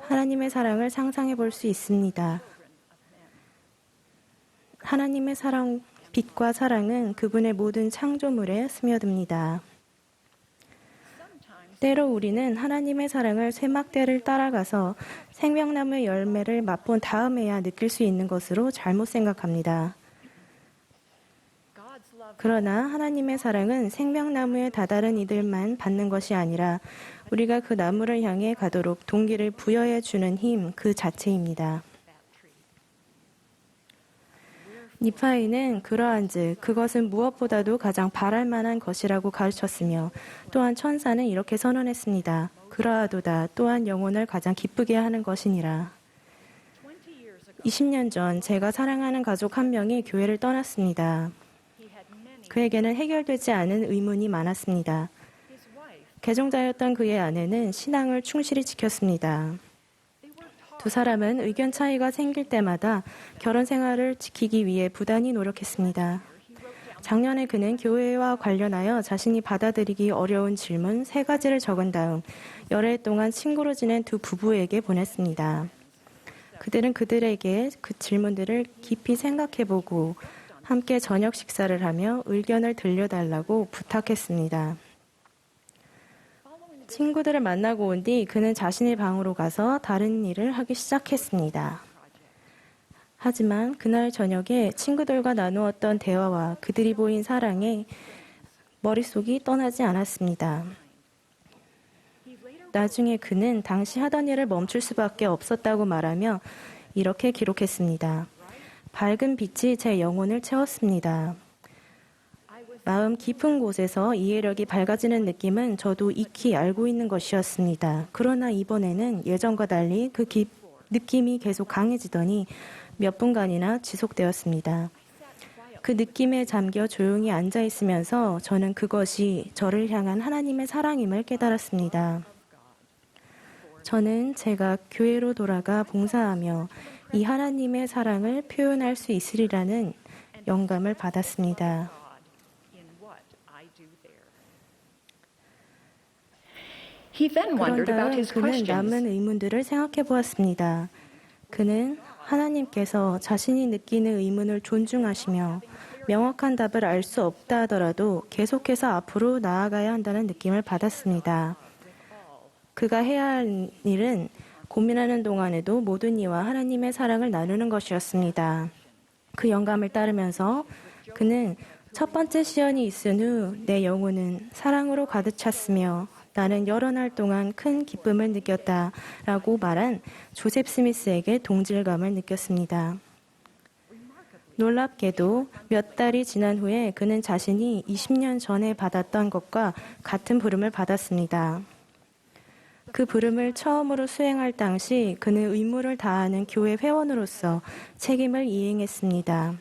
하나님의 사랑을 상상해 볼 수 있습니다. 하나님의 사랑, 빛과 사랑은 그분의 모든 창조물에 스며듭니다. 때로 우리는 하나님의 사랑을 쇠막대를 따라가서 생명나무의 열매를 맛본 다음에야 느낄 수 있는 것으로 잘못 생각합니다. 그러나 하나님의 사랑은 생명나무에 다다른 이들만 받는 것이 아니라 우리가 그 나무를 향해 가도록 동기를 부여해 주는 힘 그 자체입니다. 니파이는 그러한즉 그것은 무엇보다도 가장 바랄 만한 것이라고 가르쳤으며 또한 천사는 이렇게 선언했습니다. 그러하도다 또한 영혼을 가장 기쁘게 하는 것이니라. 20년 전 제가 사랑하는 가족 한 명이 교회를 떠났습니다. 그에게는 해결되지 않은 의문이 많았습니다. 개종자였던 그의 아내는 신앙을 충실히 지켰습니다. 두 사람은 의견 차이가 생길 때마다 결혼 생활을 지키기 위해 부단히 노력했습니다. 작년에 그는 교회와 관련하여 자신이 받아들이기 어려운 질문 3가지를 적은 다음 열흘 동안 친구로 지낸 두 부부에게 보냈습니다. 그들은 그들에게 그 질문들을 깊이 생각해보고 함께 저녁 식사를 하며 의견을 들려달라고 부탁했습니다. 친구들을 만나고 온 뒤 그는 자신의 방으로 가서 다른 일을 하기 시작했습니다. 하지만 그날 저녁에 친구들과 나누었던 대화와 그들이 보인 사랑에 머릿속이 떠나지 않았습니다. 나중에 그는 당시 하던 일을 멈출 수밖에 없었다고 말하며 이렇게 기록했습니다. 밝은 빛이 제 영혼을 채웠습니다. 마음 깊은 곳에서 이해력이 밝아지는 느낌은 저도 익히 알고 있는 것이었습니다. 그러나 이번에는 예전과 달리 그 느낌이 계속 강해지더니 몇 분간이나 지속되었습니다. 그 느낌에 잠겨 조용히 앉아 있으면서 저는 그것이 저를 향한 하나님의 사랑임을 깨달았습니다. 저는 제가 교회로 돌아가 봉사하며 이 하나님의 사랑을 표현할 수 있으리라는 영감을 받았습니다. 그런 다음 그는 남은 의문들을 생각해 보았습니다. 그는 하나님께서 자신이 느끼는 의문을 존중하시며 명확한 답을 알 수 없다 하더라도 계속해서 앞으로 나아가야 한다는 느낌을 받았습니다. 그가 해야 할 일은 고민하는 동안에도 모든 이와 하나님의 사랑을 나누는 것이었습니다. 그 영감을 따르면서 그는 첫 번째 시연이 있은 후 내 영혼은 사랑으로 가득 찼으며 나는 여러 날 동안 큰 기쁨을 느꼈다라고 말한 조셉 스미스에게 동질감을 느꼈습니다. 놀랍게도 몇 달이 지난 후에 그는 자신이 20년 전에 받았던 것과 같은 부름을 받았습니다. 그 부름을 처음으로 수행할 당시 그는 의무를 다하는 교회 회원으로서 책임을 이행했습니다.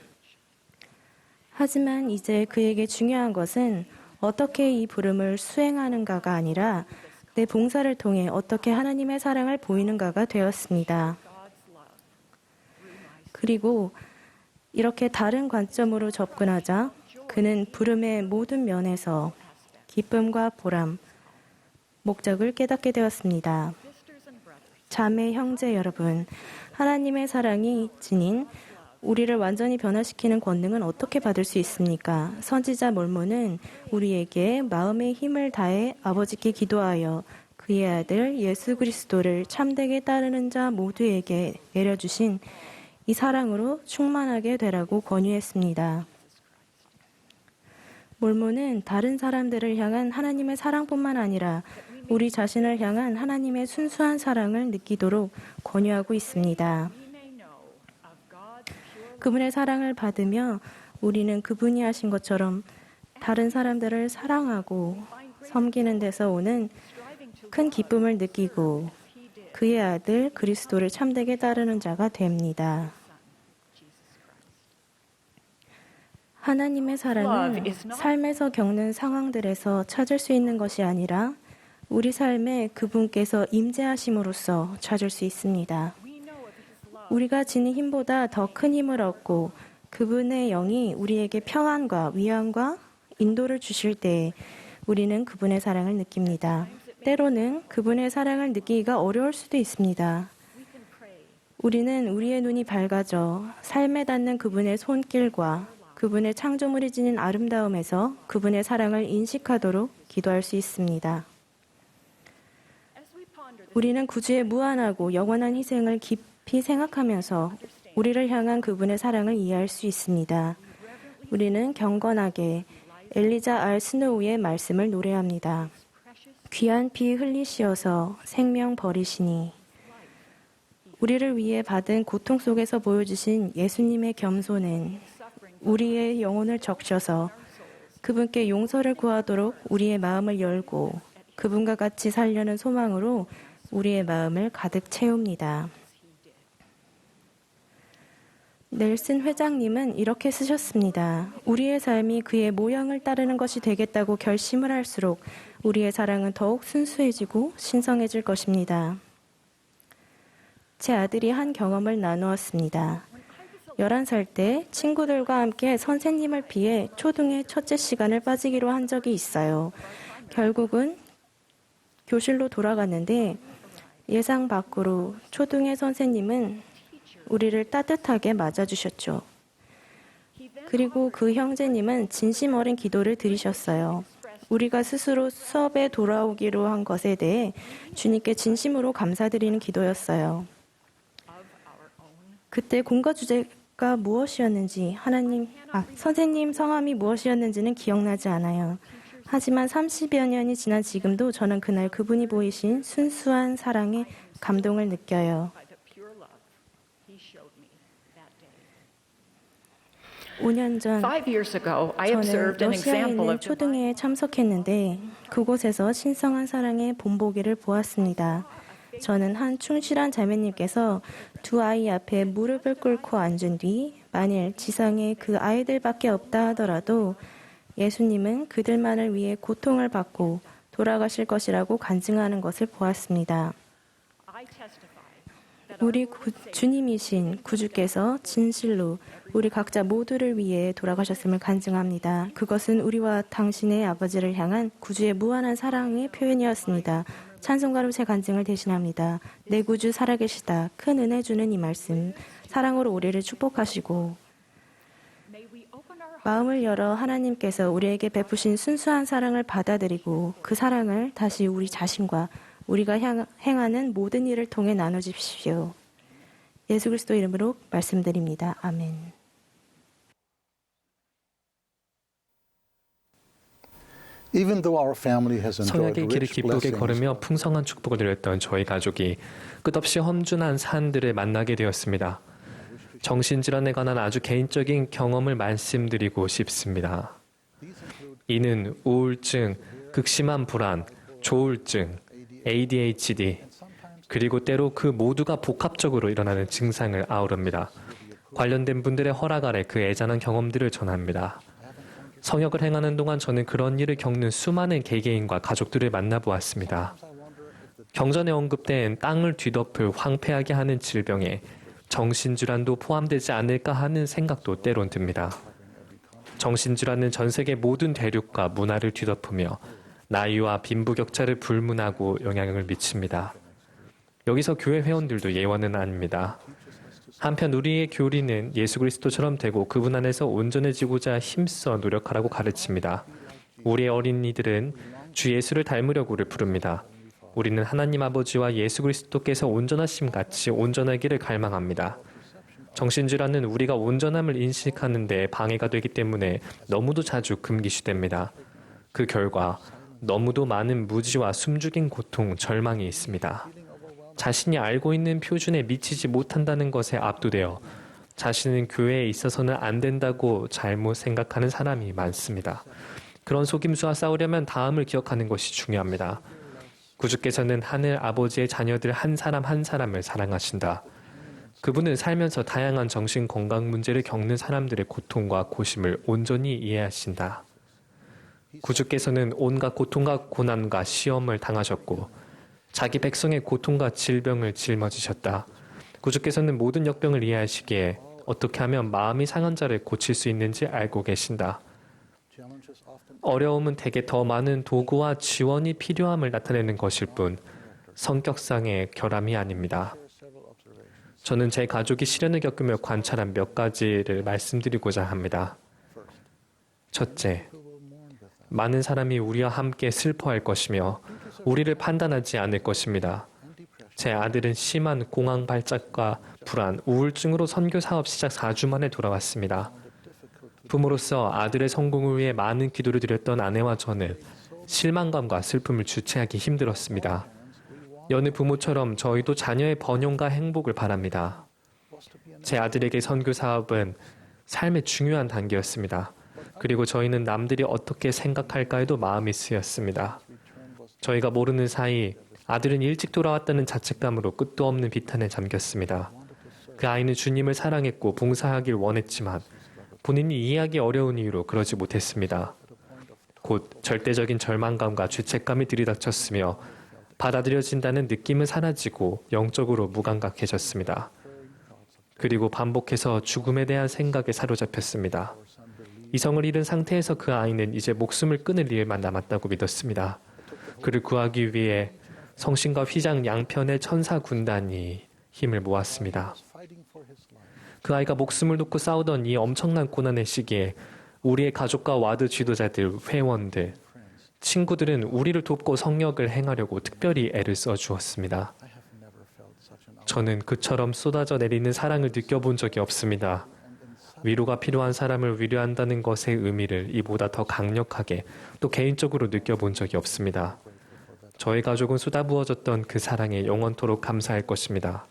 하지만 이제 그에게 중요한 것은 어떻게 이 부름을 수행하는가가 아니라 내 봉사를 통해 어떻게 하나님의 사랑을 보이는가가 되었습니다. 그리고 이렇게 다른 관점으로 접근하자 그는 부름의 모든 면에서 기쁨과 보람, 목적을 깨닫게 되었습니다. 자매 형제 여러분, 하나님의 사랑이 지닌 우리를 완전히 변화시키는 권능은 어떻게 받을 수 있습니까? 선지자 몰모는 우리에게 마음의 힘을 다해 아버지께 기도하여 그의 아들 예수 그리스도를 참되게 따르는 자 모두에게 내려주신 이 사랑으로 충만하게 되라고 권유했습니다. 몰모는 다른 사람들을 향한 하나님의 사랑뿐만 아니라 우리 자신을 향한 하나님의 순수한 사랑을 느끼도록 권유하고 있습니다. 그분의 사랑을 받으며 우리는 그분이 하신 것처럼 다른 사람들을 사랑하고 섬기는 데서 오는 큰 기쁨을 느끼고 그의 아들 그리스도를 참되게 따르는 자가 됩니다. 하나님의 사랑은 삶에서 겪는 상황들에서 찾을 수 있는 것이 아니라 우리 삶에 그분께서 임재하심으로써 찾을 수 있습니다. 우리가 지닌 힘보다 더 큰 힘을 얻고 그분의 영이 우리에게 평안과 위안과 인도를 주실 때 우리는 그분의 사랑을 느낍니다. 때로는 그분의 사랑을 느끼기가 어려울 수도 있습니다. 우리는 우리의 눈이 밝아져 삶에 닿는 그분의 손길과 그분의 창조물이 지닌 아름다움에서 그분의 사랑을 인식하도록 기도할 수 있습니다. 우리는 구주의 무한하고 영원한 희생을 깊이 생각하면서 우리를 향한 그분의 사랑을 이해할 수 있습니다. 우리는 경건하게 엘리자 알 스노우의 말씀을 노래합니다. 귀한 피 흘리시어서 생명 버리시니 우리를 위해 받은 고통 속에서 보여주신 예수님의 겸손은 우리의 영혼을 적셔서 그분께 용서를 구하도록 우리의 마음을 열고 그분과 같이 살려는 소망으로 우리의 마음을 가득 채웁니다. 넬슨 회장님은 이렇게 쓰셨습니다. 우리의 삶이 그의 모양을 따르는 것이 되겠다고 결심을 할수록 우리의 사랑은 더욱 순수해지고 신성해질 것입니다. 제 아들이 한 경험을 나누었습니다. 11살 때 친구들과 함께 선생님을 피해 초등의 첫째 시간을 빠지기로 한 적이 있어요. 결국은 교실로 돌아갔는데 예상 밖으로 초등의 선생님은 우리를 따뜻하게 맞아주셨죠. 그리고 그 형제님은 진심 어린 기도를 드리셨어요. 우리가 스스로 수업에 돌아오기로 한 것에 대해 주님께 진심으로 감사드리는 기도였어요. 그때 공과 주제가 무엇이었는지 선생님 성함이 무엇이었는지는 기억나지 않아요. 하지만 30여 년이 지난 지금도 저는 그날 그분이 보이신 순수한 사랑에 감동을 느껴요. 5년 전 5 years ago, I 저는 observed an 러시아에 example 있는 of 초등회에 참석했는데 그곳에서 신성한 사랑의 본보기를 보았습니다. 저는 한 충실한 자매님께서 두 아이 앞에 무릎을 꿇고 앉은 뒤 만일 지상에 그 아이들밖에 없다 하더라도 예수님은 그들만을 위해 고통을 받고 돌아가실 것이라고 간증하는 것을 보았습니다. 우리 주님이신 구주께서 진실로 우리 각자 모두를 위해 돌아가셨음을 간증합니다. 그것은 우리와 당신의 아버지를 향한 구주의 무한한 사랑의 표현이었습니다. 찬송가로 제 간증을 대신합니다. 내 구주 살아계시다. 큰 은혜 주는 이 말씀. 사랑으로 우리를 축복하시고 마음을 열어 하나님께서 우리에게 베푸신 순수한 사랑을 받아들이고 그 사랑을 다시 우리 자신과 우리가 행하는 모든 일을 통해 나눠주십시오. 예수 그리스도 이름으로 말씀드립니다. 아멘. 성약의 길을 기쁘게 걸으며 풍성한 축복을 누렸던 저희 가족이 끝없이 험준한 산들을 만나게 되었습니다. 정신질환에 관한 아주 개인적인 경험을 말씀드리고 싶습니다. 이는 우울증, 극심한 불안, 조울증, ADHD, 그리고 때로 그 모두가 복합적으로 일어나는 증상을 아우릅니다. 관련된 분들의 허락 아래 그 애잔한 경험들을 전합니다. 성역을 행하는 동안 저는 그런 일을 겪는 수많은 개개인과 가족들을 만나보았습니다. 경전에 언급된 땅을 뒤덮을 황폐하게 하는 질병에 정신질환도 포함되지 않을까 하는 생각도 때론 듭니다. 정신질환은 전 세계 모든 대륙과 문화를 뒤덮으며 나이와 빈부격차를 불문하고 영향을 미칩니다. 여기서 교회 회원들도 예외는 아닙니다. 한편 우리의 교리는 예수 그리스도처럼 되고 그분 안에서 온전해지고자 힘써 노력하라고 가르칩니다. 우리의 어린이들은 주 예수를 닮으려고 우리를 부릅니다. 우리는 하나님 아버지와 예수 그리스도께서 온전하심 같이 온전하기를 갈망합니다. 정신질환은 우리가 온전함을 인식하는 데 방해가 되기 때문에 너무도 자주 금기시됩니다. 그 결과 너무도 많은 무지와 숨죽인 고통, 절망이 있습니다. 자신이 알고 있는 표준에 미치지 못한다는 것에 압도되어 자신은 교회에 있어서는 안 된다고 잘못 생각하는 사람이 많습니다. 그런 속임수와 싸우려면 다음을 기억하는 것이 중요합니다. 구주께서는 하늘 아버지의 자녀들 한 사람 한 사람을 사랑하신다. 그분은 살면서 다양한 정신 건강 문제를 겪는 사람들의 고통과 고심을 온전히 이해하신다. 구주께서는 온갖 고통과 고난과 시험을 당하셨고 자기 백성의 고통과 질병을 짊어지셨다. 구주께서는 모든 역병을 이해하시기에 어떻게 하면 마음이 상한 자를 고칠 수 있는지 알고 계신다. 어려움은 대개 더 많은 도구와 지원이 필요함을 나타내는 것일 뿐 성격상의 결함이 아닙니다. 저는 제 가족이 시련을 겪으며 관찰한 몇 가지를 말씀드리고자 합니다. 첫째, 많은 사람이 우리와 함께 슬퍼할 것이며 우리를 판단하지 않을 것입니다. 제 아들은 심한 공황 발작과 불안, 우울증으로 선교 사업 시작 4주 만에 돌아왔습니다. 부모로서 아들의 성공을 위해 많은 기도를 드렸던 아내와 저는 실망감과 슬픔을 주체하기 힘들었습니다. 여느 부모처럼 저희도 자녀의 번영과 행복을 바랍니다. 제 아들에게 선교 사업은 삶의 중요한 단계였습니다. 그리고 저희는 남들이 어떻게 생각할까에도 마음이 쓰였습니다. 저희가 모르는 사이 아들은 일찍 돌아왔다는 자책감으로 끝도 없는 비탄에 잠겼습니다. 그 아이는 주님을 사랑했고 봉사하길 원했지만 본인이 이해하기 어려운 이유로 그러지 못했습니다. 곧 절대적인 절망감과 죄책감이 들이닥쳤으며 받아들여진다는 느낌은 사라지고 영적으로 무감각해졌습니다. 그리고 반복해서 죽음에 대한 생각에 사로잡혔습니다. 이성을 잃은 상태에서 그 아이는 이제 목숨을 끊을 일만 남았다고 믿었습니다. 그를 구하기 위해 성신과 휘장 양편의 천사 군단이 힘을 모았습니다. 그 아이가 목숨을 놓고 싸우던 이 엄청난 고난의 시기에 우리의 가족과 와드 지도자들, 회원들, 친구들은 우리를 돕고 성역을 행하려고 특별히 애를 써주었습니다. 저는 그처럼 쏟아져 내리는 사랑을 느껴본 적이 없습니다. 위로가 필요한 사람을 위로한다는 것의 의미를 이보다 더 강력하게 또 개인적으로 느껴본 적이 없습니다. 저희 가족은 쏟아부어졌던 그 사랑에 영원토록 감사할 것입니다.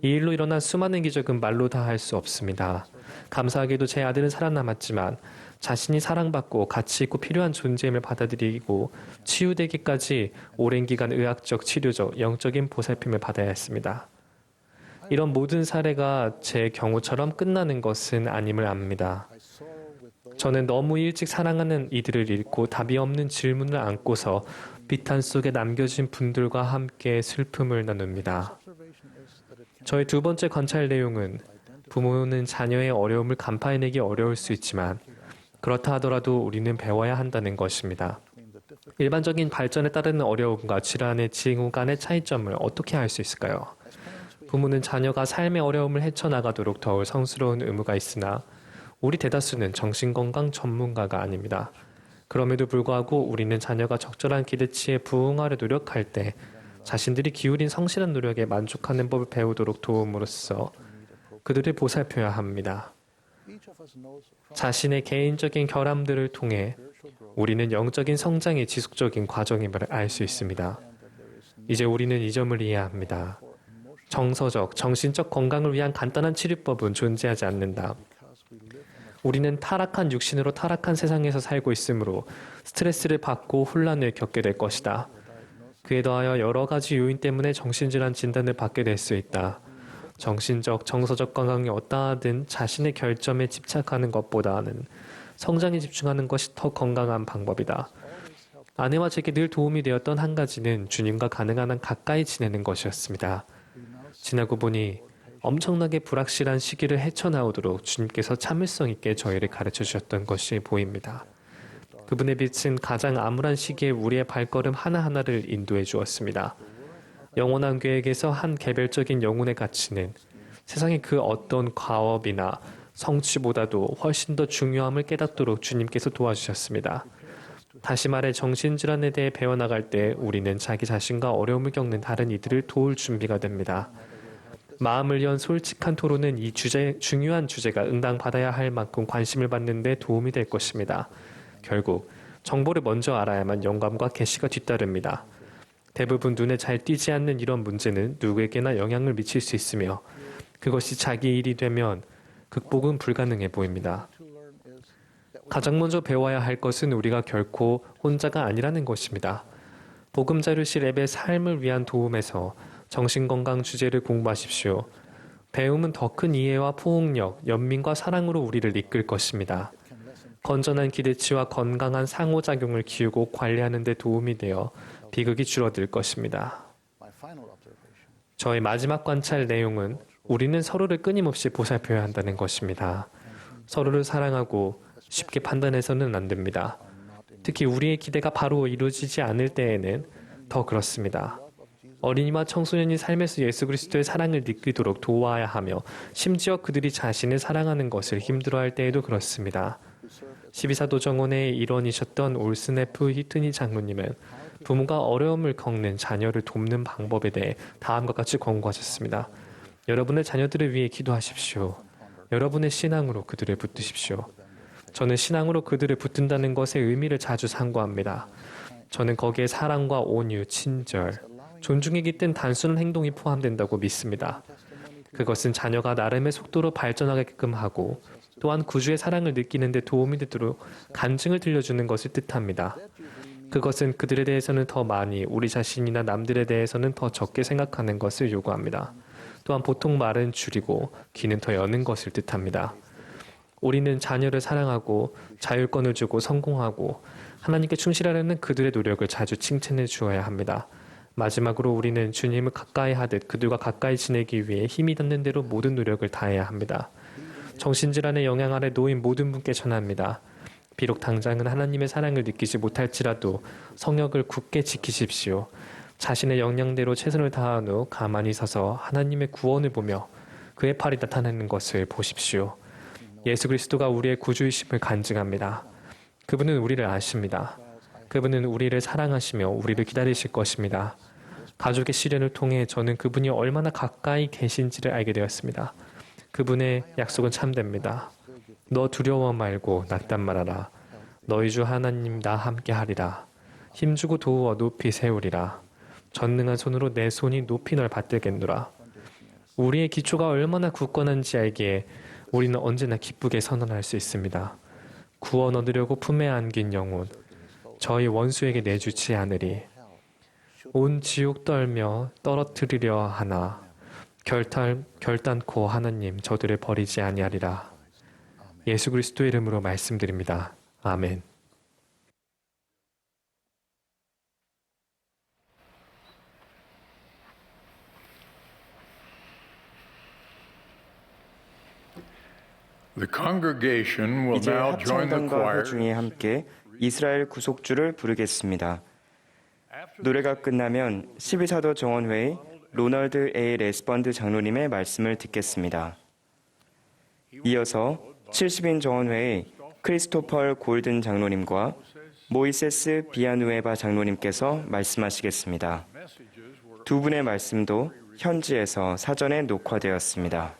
이 일로 일어난 수많은 기적은 말로 다 할 수 없습니다. 감사하게도 제 아들은 살아남았지만 자신이 사랑받고 가치 있고 필요한 존재임을 받아들이고 치유되기까지 오랜 기간 의학적, 치료적, 영적인 보살핌을 받아야 했습니다. 이런 모든 사례가 제 경우처럼 끝나는 것은 아님을 압니다. 저는 너무 일찍 사랑하는 이들을 잃고 답이 없는 질문을 안고서 비탄 속에 남겨진 분들과 함께 슬픔을 나눕니다. 저의 두 번째 관찰 내용은 부모는 자녀의 어려움을 간파해내기 어려울 수 있지만 그렇다 하더라도 우리는 배워야 한다는 것입니다. 일반적인 발전에 따르는 어려움과 질환의 징후 간의 차이점을 어떻게 알 수 있을까요? 부모는 자녀가 삶의 어려움을 헤쳐나가도록 도울 성스러운 의무가 있으나 우리 대다수는 정신건강 전문가가 아닙니다. 그럼에도 불구하고 우리는 자녀가 적절한 기대치에 부응하려 노력할 때 자신들이 기울인 성실한 노력에 만족하는 법을 배우도록 도움으로써 그들을 보살펴야 합니다. 자신의 개인적인 결함들을 통해 우리는 영적인 성장의 지속적인 과정임을 알 수 있습니다. 이제 우리는 이 점을 이해합니다. 정서적, 정신적 건강을 위한 간단한 치료법은 존재하지 않는다. 우리는 타락한 육신으로 타락한 세상에서 살고 있으므로 스트레스를 받고 혼란을 겪게 될 것이다. 그에 더하여 여러 가지 요인 때문에 정신질환 진단을 받게 될 수 있다. 정신적, 정서적 건강이 어떠하든 자신의 결점에 집착하는 것보다는 성장에 집중하는 것이 더 건강한 방법이다. 아내와 제게 늘 도움이 되었던 한 가지는 주님과 가능한 한 가까이 지내는 것이었습니다. 지나고 보니 엄청나게 불확실한 시기를 헤쳐나오도록 주님께서 참을성 있게 저희를 가르쳐 주셨던 것이 보입니다. 그분의 빛은 가장 암울한 시기에 우리의 발걸음 하나하나를 인도해 주었습니다. 영원한 계획에서 한 개별적인 영혼의 가치는 세상의 그 어떤 과업이나 성취보다도 훨씬 더 중요함을 깨닫도록 주님께서 도와주셨습니다. 다시 말해 정신질환에 대해 배워나갈 때 우리는 자기 자신과 어려움을 겪는 다른 이들을 도울 준비가 됩니다. 마음을 연 솔직한 토론은 이 중요한 주제가 응당받아야 할 만큼 관심을 받는 데 도움이 될 것입니다. 결국 정보를 먼저 알아야만 영감과 계시가 뒤따릅니다. 대부분 눈에 잘 띄지 않는 이런 문제는 누구에게나 영향을 미칠 수 있으며 그것이 자기 일이 되면 극복은 불가능해 보입니다. 가장 먼저 배워야 할 것은 우리가 결코 혼자가 아니라는 것입니다. 복음자료실 앱의 삶을 위한 도움에서 정신건강 주제를 공부하십시오. 배움은 더 큰 이해와 포용력, 연민과 사랑으로 우리를 이끌 것입니다. 건전한 기대치와 건강한 상호작용을 키우고 관리하는 데 도움이 되어 비극이 줄어들 것입니다. 저의 마지막 관찰 내용은 우리는 서로를 끊임없이 보살펴야 한다는 것입니다. 서로를 사랑하고 쉽게 판단해서는 안 됩니다. 특히 우리의 기대가 바로 이루어지지 않을 때에는 더 그렇습니다. 어린이와 청소년이 삶에서 예수 그리스도의 사랑을 느끼도록 도와야 하며 심지어 그들이 자신을 사랑하는 것을 힘들어할 때에도 그렇습니다. 12사도 정원의 일원이셨던 올슨 F. 히트니 장로님은 부모가 어려움을 겪는 자녀를 돕는 방법에 대해 다음과 같이 권고하셨습니다. 여러분의 자녀들을 위해 기도하십시오. 여러분의 신앙으로 그들을 붙드십시오. 저는 신앙으로 그들을 붙든다는 것의 의미를 자주 상고합니다. 저는 거기에 사랑과 온유, 친절, 존중이 깃든 단순한 행동이 포함된다고 믿습니다. 그것은 자녀가 나름의 속도로 발전하게끔 하고 또한 구주의 사랑을 느끼는 데 도움이 되도록 간증을 들려주는 것을 뜻합니다. 그것은 그들에 대해서는 더 많이, 우리 자신이나 남들에 대해서는 더 적게 생각하는 것을 요구합니다. 또한 보통 말은 줄이고 귀는 더 여는 것을 뜻합니다. 우리는 자녀를 사랑하고 자율권을 주고 성공하고 하나님께 충실하려는 그들의 노력을 자주 칭찬해 주어야 합니다. 마지막으로 우리는 주님을 가까이 하듯 그들과 가까이 지내기 위해 힘이 닿는 대로 모든 노력을 다해야 합니다. 정신질환의 영향 아래 놓인 모든 분께 전합니다. 비록 당장은 하나님의 사랑을 느끼지 못할지라도 성역을 굳게 지키십시오. 자신의 역량대로 최선을 다한 후 가만히 서서 하나님의 구원을 보며 그의 팔이 나타나는 것을 보십시오. 예수 그리스도가 우리의 구주이심을 간증합니다. 그분은 우리를 아십니다. 그분은 우리를 사랑하시며 우리를 기다리실 것입니다. 가족의 시련을 통해 저는 그분이 얼마나 가까이 계신지를 알게 되었습니다. 그분의 약속은 참됩니다. 너 두려워 말고 낙담 말아라. 너희 주 하나님 나 함께 하리라. 힘주고 도우어 높이 세우리라. 전능한 손으로 내 손이 높이 널 받들겠노라. 우리의 기초가 얼마나 굳건한지 알기에 우리는 언제나 기쁘게 선언할 수 있습니다. 구원 얻으려고 품에 안긴 영혼, 저희 원수에게 내주지 않으리. 온 지옥 떨며 떨어뜨리려 하나 결단코 하나님 저들을 버리지 아니하리라. 예수 그리스도의 이름으로 말씀드립니다. 아멘. The congregation will 이제 now join the 합창단과 choir. 회중이 함께 이스라엘 구속주를 부르겠습니다. 노래가 끝나면 12사도 정원회의 로널드 A. 레스번드 장로님의 말씀을 듣겠습니다. 이어서 70인 정원회의 크리스토펄 골든 장로님과 모이세스 비아누에바 장로님께서 말씀하시겠습니다. 두 분의 말씀도 현지에서 사전에 녹화되었습니다.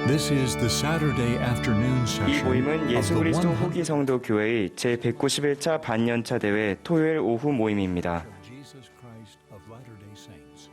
This is the Saturday afternoon 이 session 모임은 of 예수 the 그리스도 100th 후기 성도 교회의 제191차 반년차 대회 토요일 오후 모임입니다. Jesus Christ of Latter-day Saints.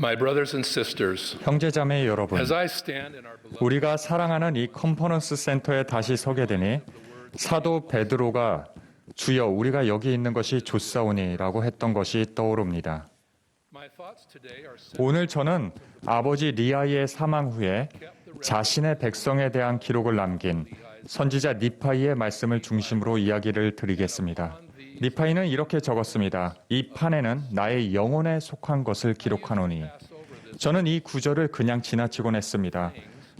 My brothers and sisters, 형제자매 여러분, as I stand in our beloved 우리가 사랑하는 이 컨퍼런스 센터에 다시 서게 되니 사도 베드로가 주여 우리가 여기 있는 것이 좋사오니라고 했던 것이 떠오릅니다. my thoughts today are 오늘 저는 아버지 리아이의 사망 후에 자신의 백성에 대한 기록을 남긴 선지자 니파이의 말씀을 중심으로 이야기를 드리겠습니다. 니파이는 이렇게 적었습니다. 이 판에는 나의 영혼에 속한 것을 기록하노니. 저는 이 구절을 그냥 지나치곤 했습니다.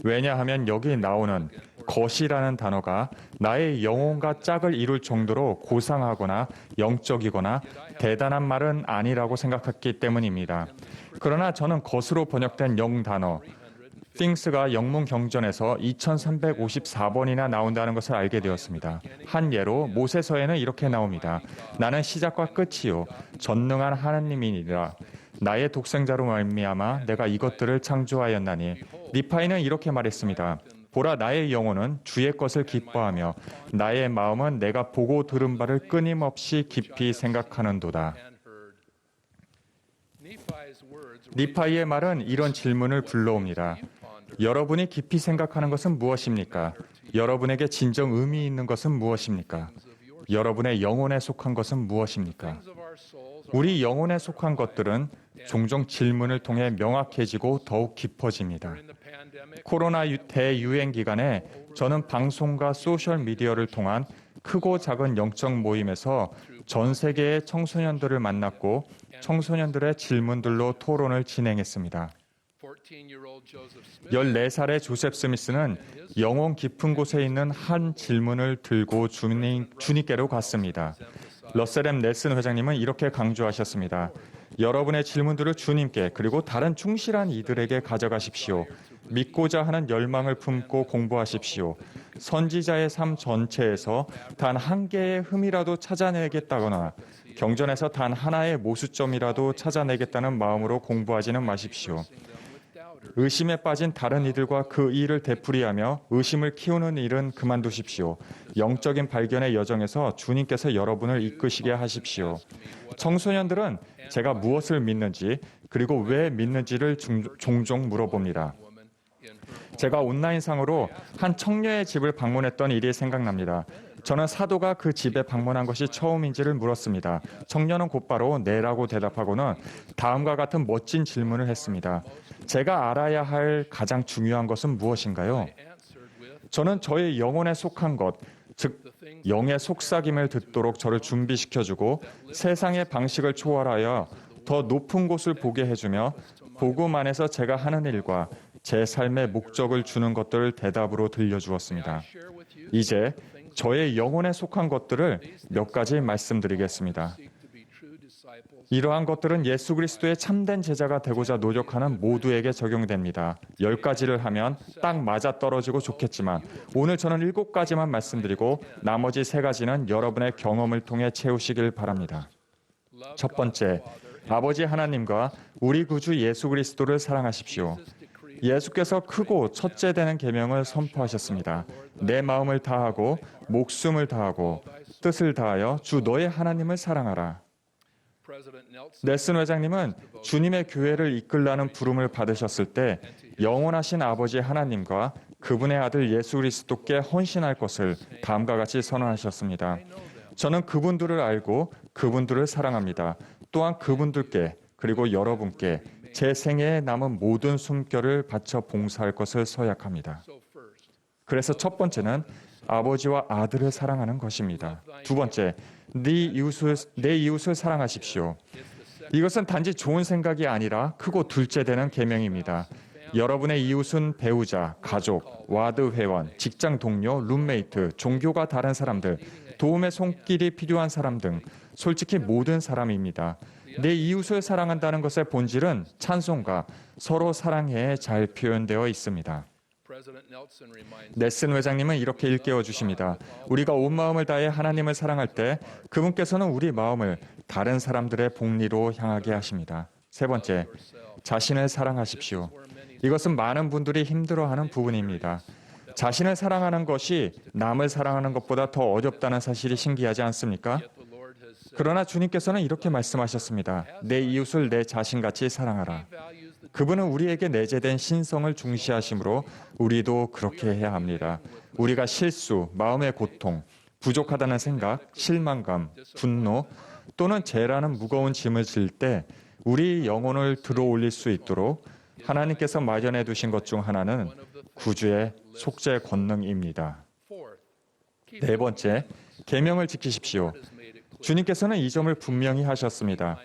왜냐하면 여기 나오는 것이라는 단어가 나의 영혼과 짝을 이룰 정도로 고상하거나 영적이거나 대단한 말은 아니라고 생각했기 때문입니다. 그러나 저는 것으로 번역된 영단어 things가 영문 경전에서 2354번이나 나온다는 것을 알게 되었습니다. 한 예로 모세서에는 이렇게 나옵니다. 나는 시작과 끝이요 전능한 하나님이니라. 나의 독생자로 말미암아 내가 이것들을 창조하였나니. 니파이는 이렇게 말했습니다. 보라 나의 영혼은 주의 것을 기뻐하며 나의 마음은 내가 보고 들은 바를 끊임없이 깊이 생각하는도다. 니파이의 말은 이런 질문을 불러옵니다. 여러분이 깊이 생각하는 것은 무엇입니까? 여러분에게 진정 의미 있는 것은 무엇입니까? 여러분의 영혼에 속한 것은 무엇입니까? 우리 영혼에 속한 것들은 종종 질문을 통해 명확해지고 더욱 깊어집니다. 코로나 대유행 기간에 저는 방송과 소셜미디어를 통한 크고 작은 영적 모임에서 전 세계의 청소년들을 만났고 청소년들의 질문들로 토론을 진행했습니다. 14살의 조셉 스미스는 영혼 깊은 곳에 있는 한 질문을 들고 주님께로 갔습니다. 러셀 M. 넬슨 회장님은 이렇게 강조하셨습니다. 여러분의 질문들을 주님께 그리고 다른 충실한 이들에게 가져가십시오. 믿고자 하는 열망을 품고 공부하십시오. 선지자의 삶 전체에서 단 한 개의 흠이라도 찾아내겠다거나 경전에서 단 하나의 모수점이라도 찾아내겠다는 마음으로 공부하지는 마십시오. 의심에 빠진 다른 이들과 그 일을 되풀이하며 의심을 키우는 일은 그만두십시오. 영적인 발견의 여정에서 주님께서 여러분을 이끄시게 하십시오. 청소년들은 제가 무엇을 믿는지 그리고 왜 믿는지를 종종 물어봅니다. 제가 온라인상으로 한 청년의 집을 방문했던 일이 생각납니다. 저는 사도가 그 집에 방문한 것이 처음인지를 물었습니다. 청년은 곧바로 네라고 대답하고는 다음과 같은 멋진 질문을 했습니다. 제가 알아야 할 가장 중요한 것은 무엇인가요? 저는 저의 영혼에 속한 것, 즉 영의 속삭임을 듣도록 저를 준비시켜주고 세상의 방식을 초월하여 더 높은 곳을 보게 해주며 복음 안에서 제가 하는 일과 제 삶의 목적을 주는 것들을 대답으로 들려주었습니다. 이제 저의 영혼에 속한 것들을 몇 가지 말씀드리겠습니다. 이러한 것들은 예수 그리스도의 참된 제자가 되고자 노력하는 모두에게 적용됩니다. 10가지를 하면 딱 맞아떨어지고 좋겠지만 오늘 저는 7가지만 말씀드리고 나머지 3가지는 여러분의 경험을 통해 채우시길 바랍니다. 첫 번째, 아버지 하나님과 우리 구주 예수 그리스도를 사랑하십시오. 예수께서 크고 첫째 되는 계명을 선포하셨습니다. 내 마음을 다하고 목숨을 다하고 뜻을 다하여 주 너의 하나님을 사랑하라. 넬슨 회장님은 주님의 교회를 이끌라는 부름을 받으셨을 때 영원하신 아버지 하나님과 그분의 아들 예수 그리스도께 헌신할 것을 다음과 같이 선언하셨습니다. 저는 그분들을 알고 그분들을 사랑합니다. 또한 그분들께 그리고 여러분께 제 생애에 남은 모든 숨결을 바쳐 봉사할 것을 서약합니다. 그래서 첫 번째는 아버지와 아들을 사랑하는 것입니다. 두 번째, 내 이웃을 사랑하십시오. 이것은 단지 좋은 생각이 아니라 크고 둘째 되는 계명입니다. 여러분의 이웃은 배우자, 가족, 와드 회원, 직장 동료, 룸메이트, 종교가 다른 사람들, 도움의 손길이 필요한 사람 등 솔직히 모든 사람입니다. 내 이웃을 사랑한다는 것의 본질은 찬송과 서로 사랑해에 잘 표현되어 있습니다. 넬슨 회장님은 이렇게 일깨워 주십니다. 우리가 온 마음을 다해 하나님을 사랑할 때 그분께서는 우리 마음을 다른 사람들의 복리로 향하게 하십니다. 세 번째, 자신을 사랑하십시오. 이것은 많은 분들이 힘들어하는 부분입니다. 자신을 사랑하는 것이 남을 사랑하는 것보다 더 어렵다는 사실이 신기하지 않습니까? 그러나 주님께서는 이렇게 말씀하셨습니다. 내 이웃을 내 자신같이 사랑하라. 그분은 우리에게 내재된 신성을 중시하심으로 우리도 그렇게 해야 합니다. 우리가 실수, 마음의 고통, 부족하다는 생각, 실망감, 분노 또는 죄라는 무거운 짐을 질 때 우리 영혼을 들어올릴 수 있도록 하나님께서 마련해 두신 것 중 하나는 구주의 속죄 권능입니다. 네 번째, 계명을 지키십시오. 주님께서는 이 점을 분명히 하셨습니다.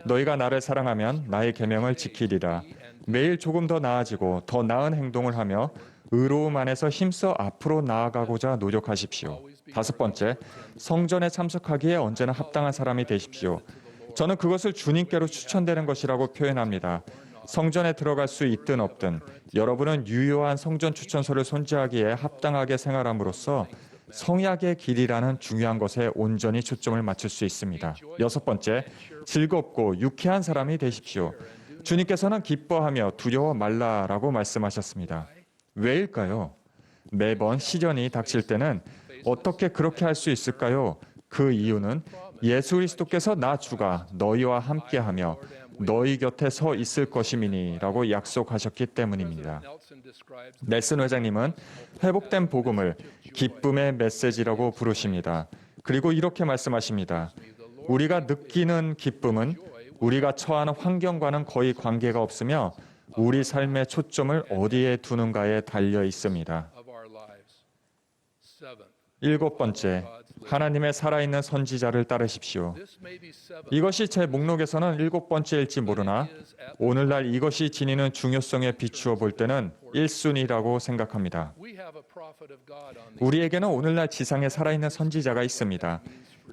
너희가 나를 사랑하면 나의 계명을 지키리라. 매일 조금 더 나아지고 더 나은 행동을 하며 의로움 안에서 힘써 앞으로 나아가고자 노력하십시오. 다섯 번째, 성전에 참석하기에 언제나 합당한 사람이 되십시오. 저는 그것을 주님께로 추천되는 것이라고 표현합니다. 성전에 들어갈 수 있든 없든 여러분은 유효한 성전 추천서를 손질하기에 합당하게 생활함으로써 성약의 길이라는 중요한 것에 온전히 초점을 맞출 수 있습니다. 여섯 번째, 즐겁고 유쾌한 사람이 되십시오. 주님께서는 기뻐하며 두려워 말라라고 말씀하셨습니다. 왜일까요? 매번 시련이 닥칠 때는 어떻게 그렇게 할 수 있을까요? 그 이유는 예수 그리스도께서 나 주가 너희와 함께하며 너희 곁에 서 있을 것임이니라고 약속하셨기 때문입니다. 넬슨 회장님은 회복된 복음을 기쁨의 메시지라고 부르십니다. 그리고 이렇게 말씀하십니다. 우리가 느끼는 기쁨은 우리가 처하는 환경과는 거의 관계가 없으며 우리 삶의 초점을 어디에 두는가에 달려 있습니다. 일곱 번째, 하나님의 살아있는 선지자를 따르십시오. 이것이 제 목록에서는 일곱 번째일지 모르나 오늘날 이것이 지니는 중요성에 비추어 볼 때는 1순위라고 생각합니다. 우리에게는 오늘날 지상에 살아있는 선지자가 있습니다.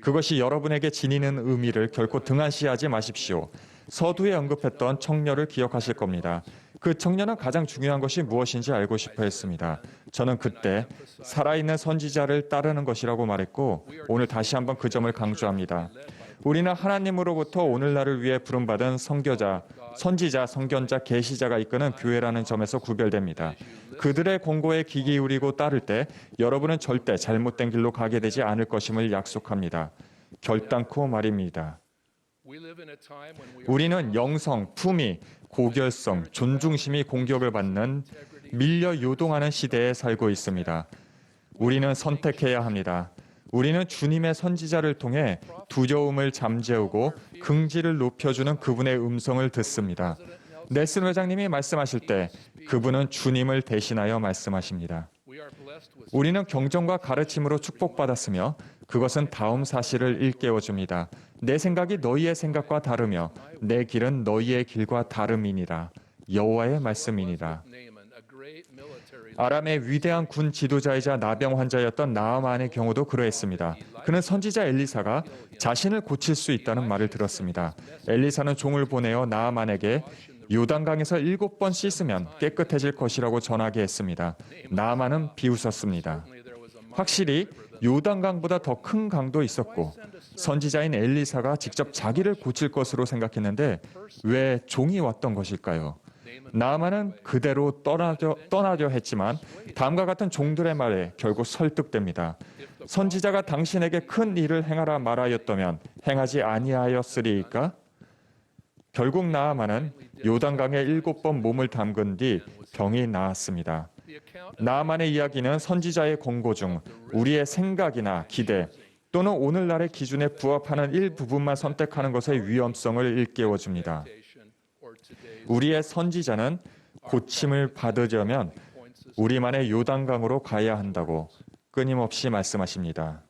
그것이 여러분에게 지니는 의미를 결코 등한시하지 마십시오. 서두에 언급했던 청년을 기억하실 겁니다. 그 청년은 가장 중요한 것이 무엇인지 알고 싶어 했습니다. 저는 그때 살아있는 선지자를 따르는 것이라고 말했고 오늘 다시 한번 그 점을 강조합니다. 우리는 하나님으로부터 오늘날을 위해 부름받은 선교자, 선지자, 선견자, 계시자가 이끄는 교회라는 점에서 구별됩니다. 그들의 권고에 귀 기울이고 따를 때 여러분은 절대 잘못된 길로 가게 되지 않을 것임을 약속합니다. 결단코 말입니다. 우리는 영성, 품위, 고결성, 존중심이 공격을 받는 밀려 요동하는 시대에 살고 있습니다. 우리는 선택해야 합니다. 우리는 주님의 선지자를 통해 두려움을 잠재우고 긍지를 높여주는 그분의 음성을 듣습니다. 넬슨 회장님이 말씀하실 때 그분은 주님을 대신하여 말씀하십니다. 우리는 경전과 가르침으로 축복받았으며 그것은 다음 사실을 일깨워줍니다. 내 생각이 너희의 생각과 다르며 내 길은 너희의 길과 다름이니라. 여호와의 말씀이니라. 아람의 위대한 군 지도자이자 나병 환자였던 나아만의 경우도 그러했습니다. 그는 선지자 엘리사가 자신을 고칠 수 있다는 말을 들었습니다. 엘리사는 종을 보내어 나아만에게 요단강에서 7번 씻으면 깨끗해질 것이라고 전하게 했습니다. 나아만은 비웃었습니다. 확실히 요단강보다 더 큰 강도 있었고 선지자인 엘리사가 직접 자기를 고칠 것으로 생각했는데 왜 종이 왔던 것일까요? 나아만은 그대로 떠나려 했지만 다음과 같은 종들의 말에 결국 설득됩니다. 선지자가 당신에게 큰 일을 행하라 말하였다면 행하지 아니하였으리이까? 결국 나아만은 요단강에 7번 몸을 담근 뒤 병이 나았습니다. 나아만의 이야기는 선지자의 권고 중 우리의 생각이나 기대 또는 오늘날의 기준에 부합하는 일부분만 선택하는 것의 위험성을 일깨워줍니다. 우리의 선지자는 고침을 받으려면 우리만의 요단강으로 가야 한다고 끊임없이 말씀하십니다.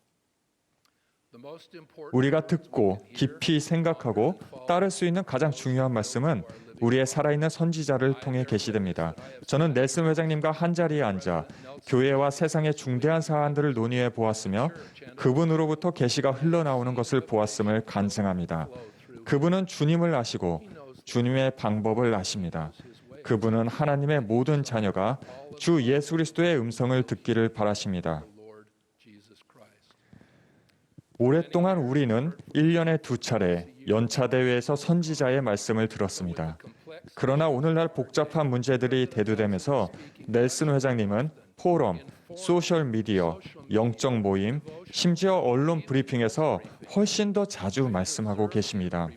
우리가 듣고 깊이 생각하고 따를 수 있는 가장 중요한 말씀은 우리의 살아있는 선지자를 통해 계시됩니다. 저는 넬슨 회장님과 한자리에 앉아 교회와 세상의 중대한 사안들을 논의해 보았으며 그분으로부터 계시가 흘러나오는 것을 보았음을 간증합니다. 그분은 주님을 아시고 주님의 방법을 아십니다. 그분은 하나님의 모든 자녀가 주 예수 그리스도의 음성을 듣기를 바라십니다. 오랫동안 우리는 1년에 2차례 연차대회에서 선지자의 말씀을 들었습니다. 그러나 오늘날 복잡한 문제들이 대두되면서 넬슨 회장님은 포럼, 소셜미디어, 영적 모임, 심지어 언론 브리핑에서 훨씬 더 자주 말씀하고 계십니다.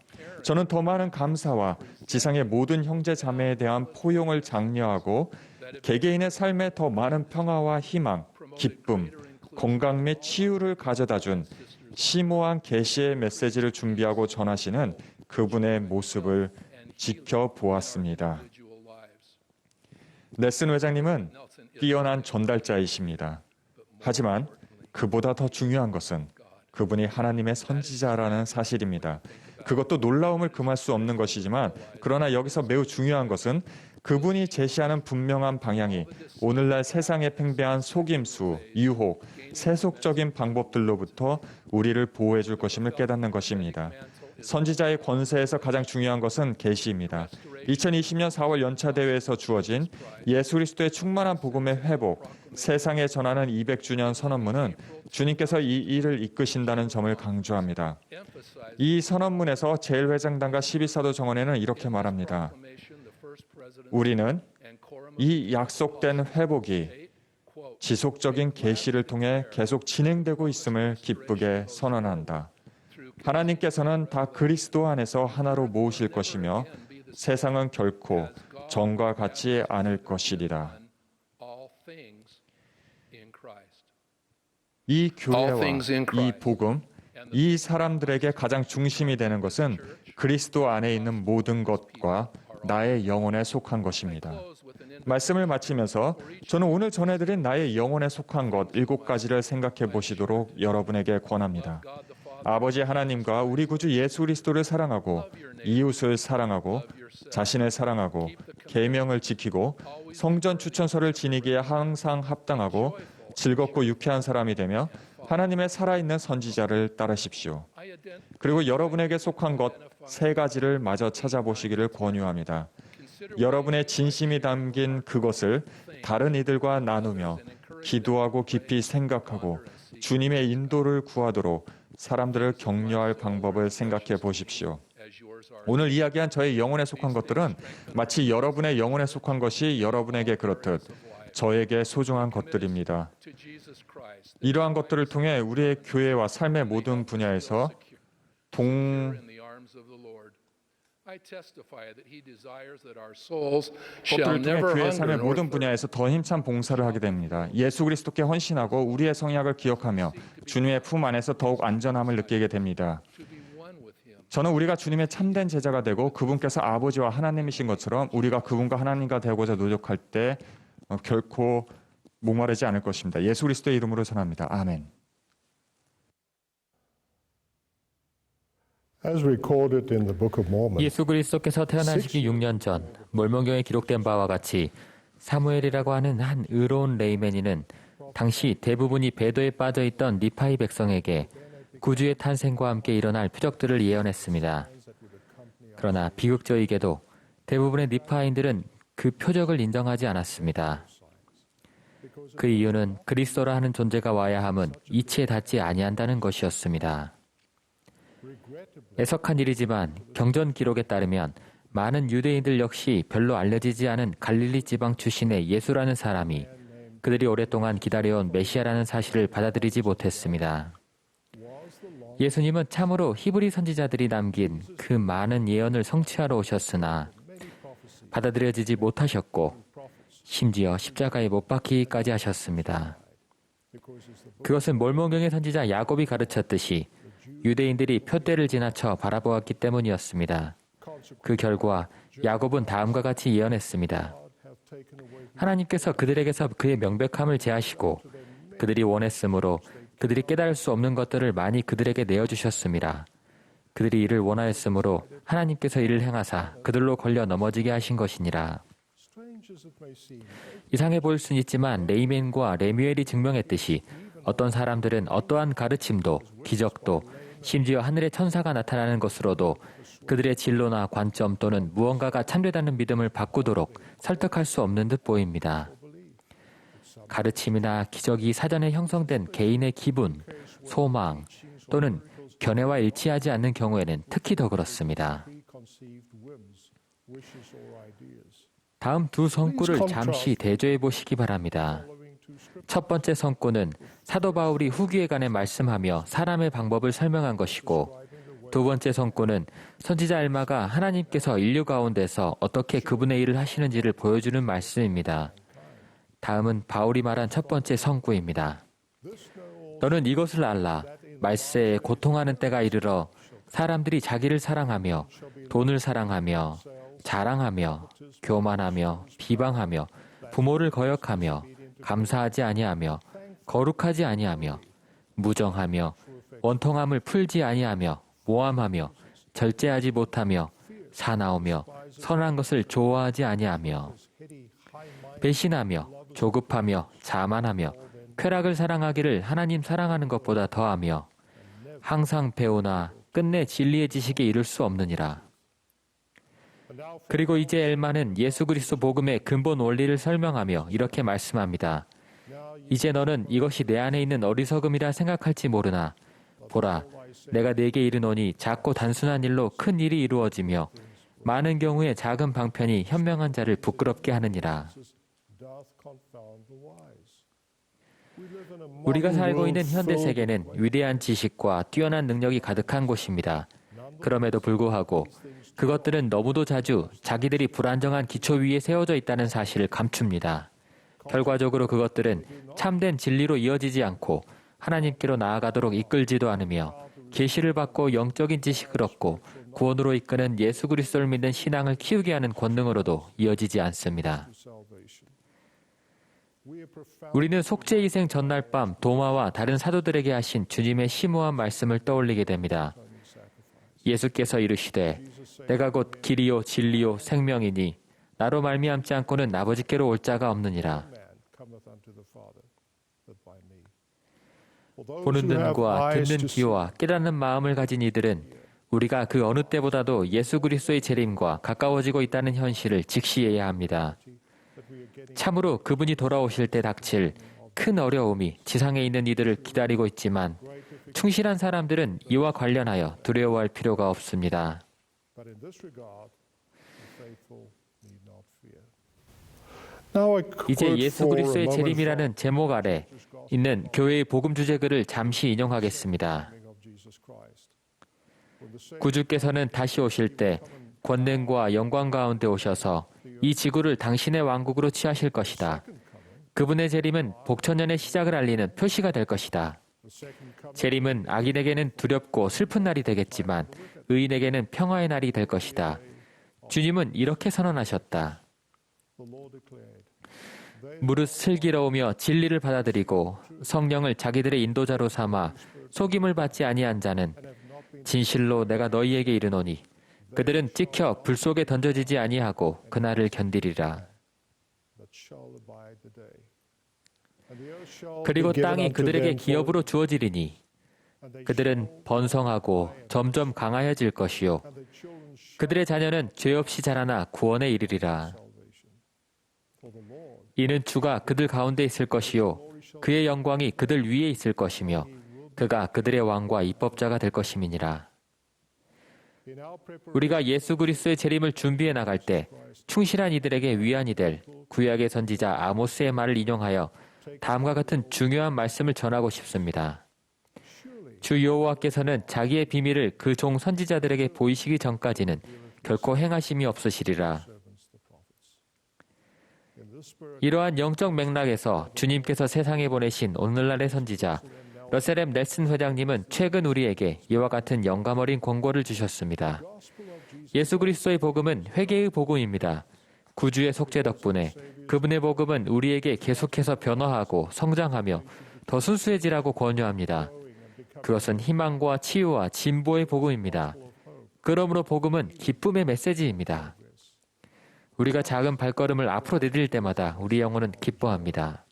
저는 더 많은 감사와 지상의 모든 형제 자매에 대한 포용을 장려하고 개개인의 삶에 더 많은 평화와 희망, 기쁨, 건강 및 치유를 가져다준 심오한 계시의 메시지를 준비하고 전하시는 그분의 모습을 지켜보았습니다. 넬슨 회장님은 뛰어난 전달자이십니다. 하지만 그보다 더 중요한 것은 그분이 하나님의 선지자라는 사실입니다. 그것도 놀라움을 금할 수 없는 것이지만 그러나 여기서 매우 중요한 것은 그분이 제시하는 분명한 방향이 오늘날 세상에 팽배한 속임수, 유혹, 세속적인 방법들로부터 우리를 보호해 줄 것임을 깨닫는 것입니다. 선지자의 권세에서 가장 중요한 것은 계시입니다. 2020년 4월 연차 대회에서 주어진 예수 그리스도의 충만한 복음의 회복, 세상에 전하는 200주년 선언문은 주님께서 이 일을 이끄신다는 점을 강조합니다. 이 선언문에서 제1회장단과 12사도 정원에는 이렇게 말합니다. 우리는 이 약속된 회복이 지속적인 계시를 통해 계속 진행되고 있음을 기쁘게 선언한다. 하나님께서는 다 그리스도 안에서 하나로 모으실 것이며 세상은 결코 전과 같지 않을 것이리라. 이 교회와 이 복음, 이 사람들에게 가장 중심이 되는 것은 그리스도 안에 있는 모든 것과 나의 영혼에 속한 것입니다. 말씀을 마치면서 저는 오늘 전해드린 나의 영혼에 속한 것 7가지를 생각해 보시도록 여러분에게 권합니다. 아버지 하나님과 우리 구주 예수 그리스도를 사랑하고 이웃을 사랑하고 자신을 사랑하고 계명을 지키고 성전 추천서를 지니기에 항상 합당하고 즐겁고 유쾌한 사람이 되며 하나님의 살아있는 선지자를 따르십시오. 그리고 여러분에게 속한 것 3가지를 마저 찾아보시기를 권유합니다. 여러분의 진심이 담긴 그것을 다른 이들과 나누며 기도하고 깊이 생각하고 주님의 인도를 구하도록 사람들을 격려할 방법을 생각해 보십시오. 오늘 이야기한 저의 영혼에 속한 것들은 마치 여러분의 영혼에 속한 것이 여러분에게 그렇듯 저에게 소중한 것들입니다. 이러한 것들을 통해 우리의 교회와 삶의 모든 분야에서 것들을 통해 교회 삶의 모든 분야에서 더 힘찬 봉사를 하게 됩니다. 예수 그리스도께 헌신하고 우리의 성약을 기억하며 주님의 품 안에서 더욱 안전함을 느끼게 됩니다. 저는 우리가 주님의 참된 제자가 되고 그분께서 아버지와 하나님이신 것처럼 우리가 그분과 하나님과 되고자 노력할 때 결코 목마르지 않을 것입니다. 예수 그리스도의 이름으로 전합니다. 아멘. 예수 그리스도께서 태어나시기 6년 전 몰몬경에 기록된 바와 같이 사무엘이라고 하는 한 의로운 레이맨이는 당시 대부분이 배도에 빠져 있던 니파이 백성에게 구주의 탄생과 함께 일어날 표적들을 예언했습니다. 그러나 비극적이게도 대부분의 니파인들은 그 표적을 인정하지 않았습니다. 그 이유는 그리스도라 하는 존재가 와야 함은 이치에 닿지 아니한다는 것이었습니다. 애석한 일이지만 경전 기록에 따르면 많은 유대인들 역시 별로 알려지지 않은 갈릴리 지방 출신의 예수라는 사람이 그들이 오랫동안 기다려온 메시아라는 사실을 받아들이지 못했습니다. 예수님은 참으로 히브리 선지자들이 남긴 그 많은 예언을 성취하러 오셨으나 받아들여지지 못하셨고 심지어 십자가에 못 박히기까지 하셨습니다. 그것은 몰몬경의 선지자 야곱이 가르쳤듯이 유대인들이 표대를 지나쳐 바라보았기 때문이었습니다. 그 결과 야곱은 다음과 같이 예언했습니다. 하나님께서 그들에게서 그의 명백함을 제하시고 그들이 원했으므로 그들이 깨달을 수 없는 것들을 많이 그들에게 내어주셨습니다. 그들이 이를 원하였으므로 하나님께서 이를 행하사 그들로 걸려 넘어지게 하신 것이니라. 이상해 보일 수는 있지만 레이맨과 레뮤엘이 증명했듯이 어떤 사람들은 어떠한 가르침도 기적도 심지어 하늘의 천사가 나타나는 것으로도 그들의 진로나 관점 또는 무언가가 참되다는 믿음을 바꾸도록 설득할 수 없는 듯 보입니다. 가르침이나 기적이 사전에 형성된 개인의 기분, 소망 또는 견해와 일치하지 않는 경우에는 특히 더 그렇습니다. 다음 두 성구를 잠시 대조해 보시기 바랍니다. 첫 번째 성구는 사도 바울이 후기에 관해 말씀하며 사람의 방법을 설명한 것이고 두 번째 성구는 선지자 엘마가 하나님께서 인류 가운데서 어떻게 그분의 일을 하시는지를 보여주는 말씀입니다. 다음은 바울이 말한 첫 번째 성구입니다. 너는 이것을 알라. 말세에 고통하는 때가 이르러 사람들이 자기를 사랑하며 돈을 사랑하며 자랑하며 교만하며 비방하며 부모를 거역하며 감사하지 아니하며 거룩하지 아니하며 무정하며 원통함을 풀지 아니하며 모함하며 절제하지 못하며 사나우며 선한 것을 좋아하지 아니하며 배신하며 조급하며 자만하며 쾌락을 사랑하기를 하나님 사랑하는 것보다 더하며 항상 배우나 끝내 진리의 지식에 이를 수 없느니라. 그리고 이제 엘마는 예수 그리스도 복음의 근본 원리를 설명하며 이렇게 말씀합니다. 이제 너는 이것이 내 안에 있는 어리석음이라 생각할지 모르나 보라, 내가 네게 이르노니 작고 단순한 일로 큰 일이 이루어지며 많은 경우에 작은 방편이 현명한 자를 부끄럽게 하느니라. 우리가 살고 있는 현대 세계는 위대한 지식과 뛰어난 능력이 가득한 곳입니다. 그럼에도 불구하고 그것들은 너무도 자주 자기들이 불안정한 기초 위에 세워져 있다는 사실을 감춥니다. 결과적으로 그것들은 참된 진리로 이어지지 않고 하나님께로 나아가도록 이끌지도 않으며 계시를 받고 영적인 지식을 얻고 구원으로 이끄는 예수 그리스도를 믿는 신앙을 키우게 하는 권능으로도 이어지지 않습니다. 우리는 속죄희생 전날 밤 도마와 다른 사도들에게 하신 주님의 심오한 말씀을 떠올리게 됩니다. 예수께서 이르시되 내가 곧 길이요 진리요 생명이니 나로 말미암지 않고는 아버지께로 올 자가 없느니라. 보는 눈과 듣는 귀와 깨닫는 마음을 가진 이들은 우리가 그 어느 때보다도 예수 그리스도의 재림과 가까워지고 있다는 현실을 직시해야 합니다. 참으로 그분이 돌아오실 때 닥칠 큰 어려움이 지상에 있는 이들을 기다리고 있지만 충실한 사람들은 이와 관련하여 두려워할 필요가 없습니다. 이제 예수 그리스도의 재림이라는 제목 아래 있는 교회의 복음 주제글을 잠시 인용하겠습니다. 구주께서는 다시 오실 때 권능과 영광 가운데 오셔서 이 지구를 당신의 왕국으로 취하실 것이다. 그분의 재림은 복천년의 시작을 알리는 표시가 될 것이다. 재림은 악인에게는 두렵고 슬픈 날이 되겠지만 의인에게는 평화의 날이 될 것이다. 주님은 이렇게 선언하셨다. 무릇 슬기로우며 진리를 받아들이고 성령을 자기들의 인도자로 삼아 속임을 받지 아니한 자는 진실로 내가 너희에게 이르노니 그들은 찍혀 불 속에 던져지지 아니하고 그날을 견디리라. 그리고 땅이 그들에게 기업으로 주어지리니 그들은 번성하고 점점 강하여질 것이요 그들의 자녀는 죄 없이 자라나 구원에 이르리라. 이는 주가 그들 가운데 있을 것이요 그의 영광이 그들 위에 있을 것이며 그가 그들의 왕과 입법자가 될 것임이니라. 우리가 예수 그리스도의 재림을 준비해 나갈 때 충실한 이들에게 위안이 될 구약의 선지자 아모스의 말을 인용하여 다음과 같은 중요한 말씀을 전하고 싶습니다. 주 여호와께서는 자기의 비밀을 그 종 선지자들에게 보이시기 전까지는 결코 행하심이 없으시리라. 이러한 영적 맥락에서 주님께서 세상에 보내신 오늘날의 선지자 러셀 M. 넬슨 회장님은 최근 우리에게 이와 같은 영감 어린 권고를 주셨습니다. 예수 그리스도의 복음은 회개의 복음입니다. 구주의 속죄 덕분에 그분의 복음은 우리에게 계속해서 변화하고 성장하며 더 순수해지라고 권유합니다. 그것은 희망과 치유와 진보의 복음입니다. 그러므로 복음은 기쁨의 메시지입니다. 우리가 작은 발걸음을 앞으로 내딜 때마다 우리 영혼은 기뻐합니다.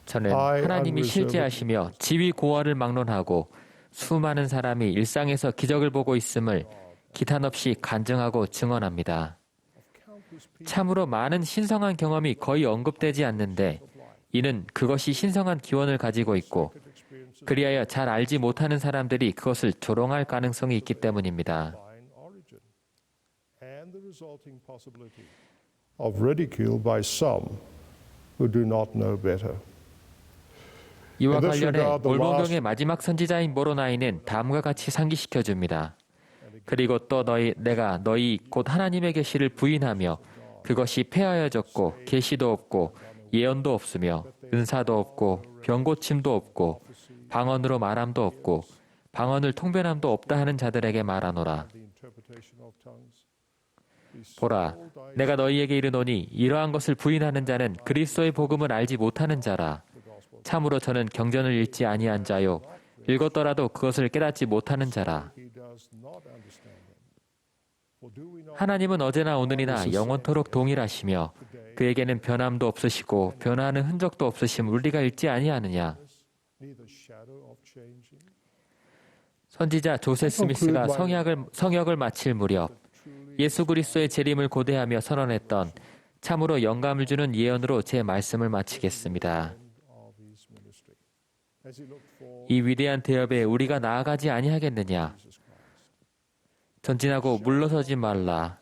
저는 하나님이 실제하시며 지위 고하를 막론하고 수많은 사람이 일상에서 기적을 보고 있음을 기탄 없이 간증하고 증언합니다. 참으로 많은 신성한 경험이 거의 언급되지 않는데 이는 그것이 신성한 기원을 가지고 있고 그리하여 잘 알지 못하는 사람들이 그것을 조롱할 가능성이 있기 때문입니다. Of ridicule by some who do not know better. 이와 관련해 몰몬경의 마지막 선지자인 모로나이는 다음과 같이 상기시켜줍니다. 그리고 또 내가 너희 곧 하나님의 계시를 부인하며 그것이 폐하여졌고 계시도 없고 예언도 없으며 은사도 없고 병고침도 없고 방언으로 말함도 없고 방언을 통변함도 없다 하는 자들에게 말하노라. 보라, 내가 너희에게 이르노니 이러한 것을 부인하는 자는 그리스도의 복음을 알지 못하는 자라. 참으로 저는 경전을 읽지 아니한 자요 읽었더라도 그것을 깨닫지 못하는 자라. 하나님은 어제나 오늘이나 영원토록 동일하시며 그에게는 변함도 없으시고 변화하는 흔적도 없으심 우리가 읽지 아니하느냐. 선지자 조세 스미스가 성역을 마칠 무렵 예수 그리스도의 재림을 고대하며 선언했던 참으로 영감을 주는 예언으로 제 말씀을 마치겠습니다. 이 위대한 대업에 우리가 나아가지 아니하겠느냐. 전진하고 물러서지 말라.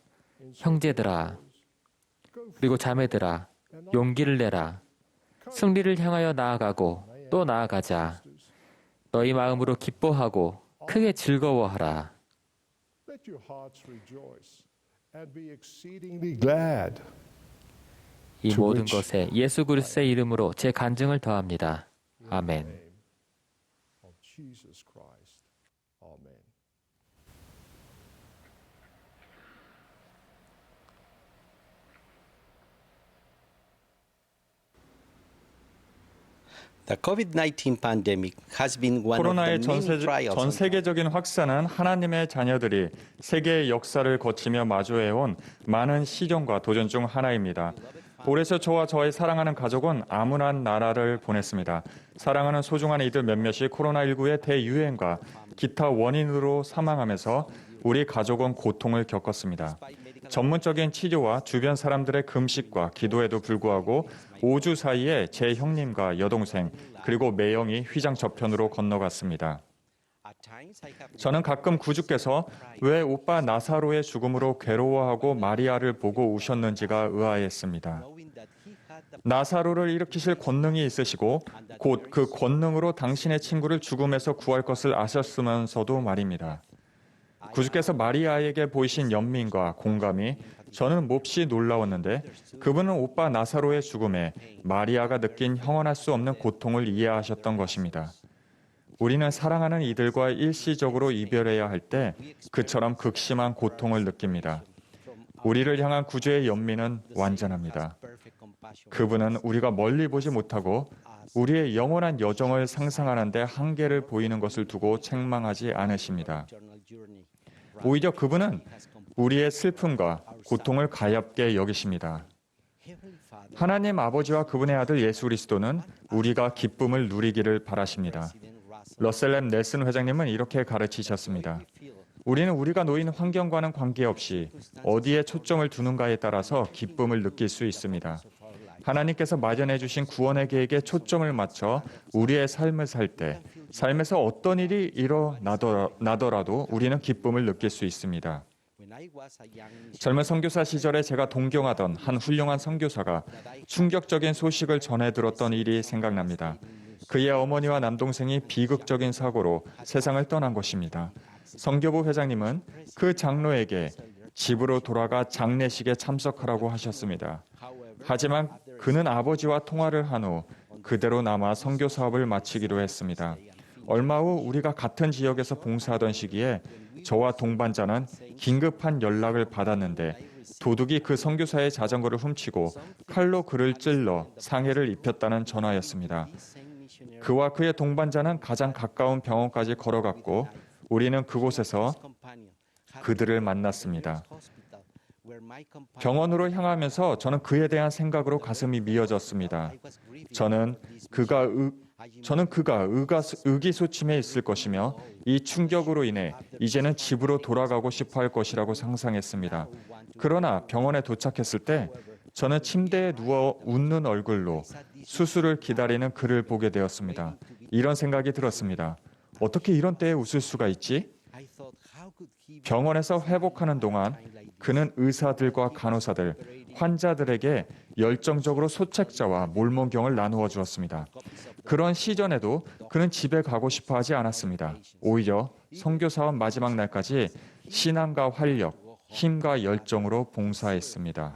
형제들아, 그리고 자매들아, 용기를 내라. 승리를 향하여 나아가고 또 나아가자. 너희 마음으로 기뻐하고 크게 즐거워하라. 이 모든 것에 예수 그리스도의 이름으로 제 간증을 더합니다. 아멘. 코로나의 전 세계적인 확산은 하나님의 자녀들이 세계의 역사를 거치며 마주해온 많은 시련과 도전 중 하나입니다. 올해서 저와 저의 사랑하는 가족은 암울한 나라를 보냈습니다. 사랑하는 소중한 이들 몇몇이 코로나19의 대유행과 기타 원인으로 사망하면서 우리 가족은 고통을 겪었습니다. 전문적인 치료와 주변 사람들의 금식과 기도에도 불구하고 5주 사이에 제 형님과 여동생 그리고 매형이 휘장 저편으로 건너갔습니다. 저는 가끔 구주께서 왜 오빠 나사로의 죽음으로 괴로워하고 마리아를 보고 우셨는지가 의아했습니다. 나사로를 일으키실 권능이 있으시고 곧 그 권능으로 당신의 친구를 죽음에서 구할 것을 아셨으면서도 말입니다. 구주께서 마리아에게 보이신 연민과 공감이 저는 몹시 놀라웠는데 그분은 오빠 나사로의 죽음에 마리아가 느낀 형언할 수 없는 고통을 이해하셨던 것입니다. 우리는 사랑하는 이들과 일시적으로 이별해야 할 때 그처럼 극심한 고통을 느낍니다. 우리를 향한 구주의 연민은 완전합니다. 그분은 우리가 멀리 보지 못하고 우리의 영원한 여정을 상상하는데 한계를 보이는 것을 두고 책망하지 않으십니다. 오히려 그분은 우리의 슬픔과 고통을 가엾게 여기십니다. 하나님 아버지와 그분의 아들 예수 그리스도는 우리가 기쁨을 누리기를 바라십니다. 러셀 넬슨 회장님은 이렇게 가르치셨습니다. 우리는 우리가 놓인 환경과는 관계없이 어디에 초점을 두는가에 따라서 기쁨을 느낄 수 있습니다. 하나님께서 마련해 주신 구원의 계획에 초점을 맞춰 우리의 삶을 살 때 삶에서 어떤 일이 일어나더라도 우리는 기쁨을 느낄 수 있습니다. 젊은 선교사 시절에 제가 동경하던 한 훌륭한 선교사가 충격적인 소식을 전해 들었던 일이 생각납니다. 그의 어머니와 남동생이 비극적인 사고로 세상을 떠난 것입니다. 선교부 회장님은 그 장로에게 집으로 돌아가 장례식에 참석하라고 하셨습니다. 하지만 그는 아버지와 통화를 한 후 그대로 남아 선교 사업을 마치기로 했습니다. 얼마 후 우리가 같은 지역에서 봉사하던 시기에 저와 동반자는 긴급한 연락을 받았는데 도둑이 그 선교사의 자전거를 훔치고 칼로 그를 찔러 상해를 입혔다는 전화였습니다. 그와 그의 동반자는 가장 가까운 병원까지 걸어갔고 우리는 그곳에서 그들을 만났습니다. 병원으로 향하면서 저는 그에 대한 생각으로 가슴이 미어졌습니다. 저는 그가 의기소침해 있을 것이며 이 충격으로 인해 이제는 집으로 돌아가고 싶어 할 것이라고 상상했습니다. 그러나 병원에 도착했을 때 저는 침대에 누워 웃는 얼굴로 수술을 기다리는 그를 보게 되었습니다. 이런 생각이 들었습니다. 어떻게 이런 때에 웃을 수가 있지? 병원에서 회복하는 동안 그는 의사들과 간호사들, 환자들에게 열정적으로 소책자와 몰몬경을 나누어 주었습니다. 그런 시전에도 그는 집에 가고 싶어 하지 않았습니다. 오히려 선교사원 마지막 날까지 신앙과 활력, 힘과 열정으로 봉사했습니다.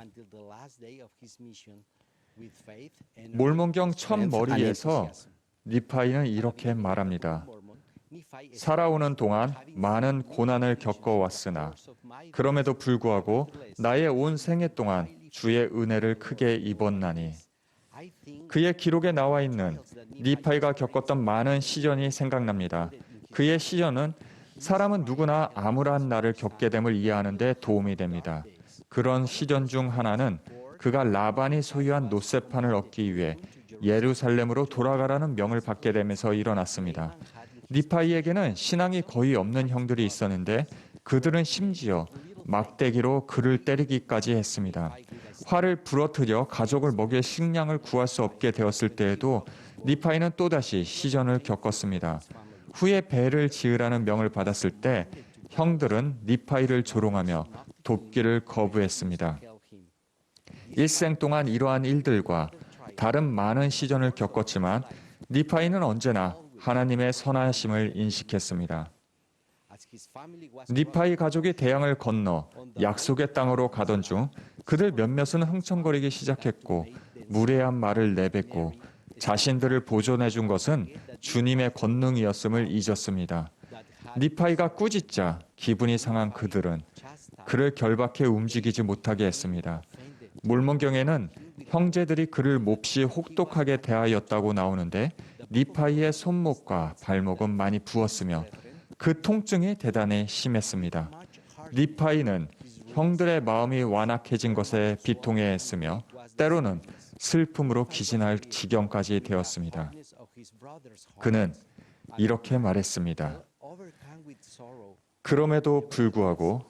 몰몬경 첫 머리에서 니파이는 이렇게 말합니다. 살아오는 동안 많은 고난을 겪어왔으나 그럼에도 불구하고 나의 온 생애 동안 주의 은혜를 크게 입었나니. 그의 기록에 나와 있는 니파이가 겪었던 많은 시전이 생각납니다. 그의 시전은 사람은 누구나 암울한 날을 겪게 됨을 이해하는 데 도움이 됩니다. 그런 시전 중 하나는 그가 라반이 소유한 노새판을 얻기 위해 예루살렘으로 돌아가라는 명을 받게 되면서 일어났습니다. 니파이에게는 신앙이 거의 없는 형들이 있었는데 그들은 심지어 막대기로 그를 때리기까지 했습니다. 화를 부러뜨려 가족을 먹일 식량을 구할 수 없게 되었을 때에도 니파이는 또다시 시전을 겪었습니다. 후에 배를 지으라는 명을 받았을 때 형들은 니파이를 조롱하며 돕기를 거부했습니다. 일생 동안 이러한 일들과 다른 많은 시전을 겪었지만 니파이는 언제나 하나님의 선하심을 인식했습니다. 니파이 가족이 대양을 건너 약속의 땅으로 가던 중 그들 몇몇은 흥청거리기 시작했고 무례한 말을 내뱉고 자신들을 보존해 준 것은 주님의 권능이었음을 잊었습니다. 니파이가 꾸짖자 기분이 상한 그들은 그를 결박해 움직이지 못하게 했습니다. 몰몬경에는 형제들이 그를 몹시 혹독하게 대하였다고 나오는데 니파이의 손목과 발목은 많이 부었으며 그 통증이 대단히 심했습니다. 니파이는 형들의 마음이 완악해진 것에 비통해했으며 때로는 슬픔으로 기진할 지경까지 되었습니다. 그는 이렇게 말했습니다. 그럼에도 불구하고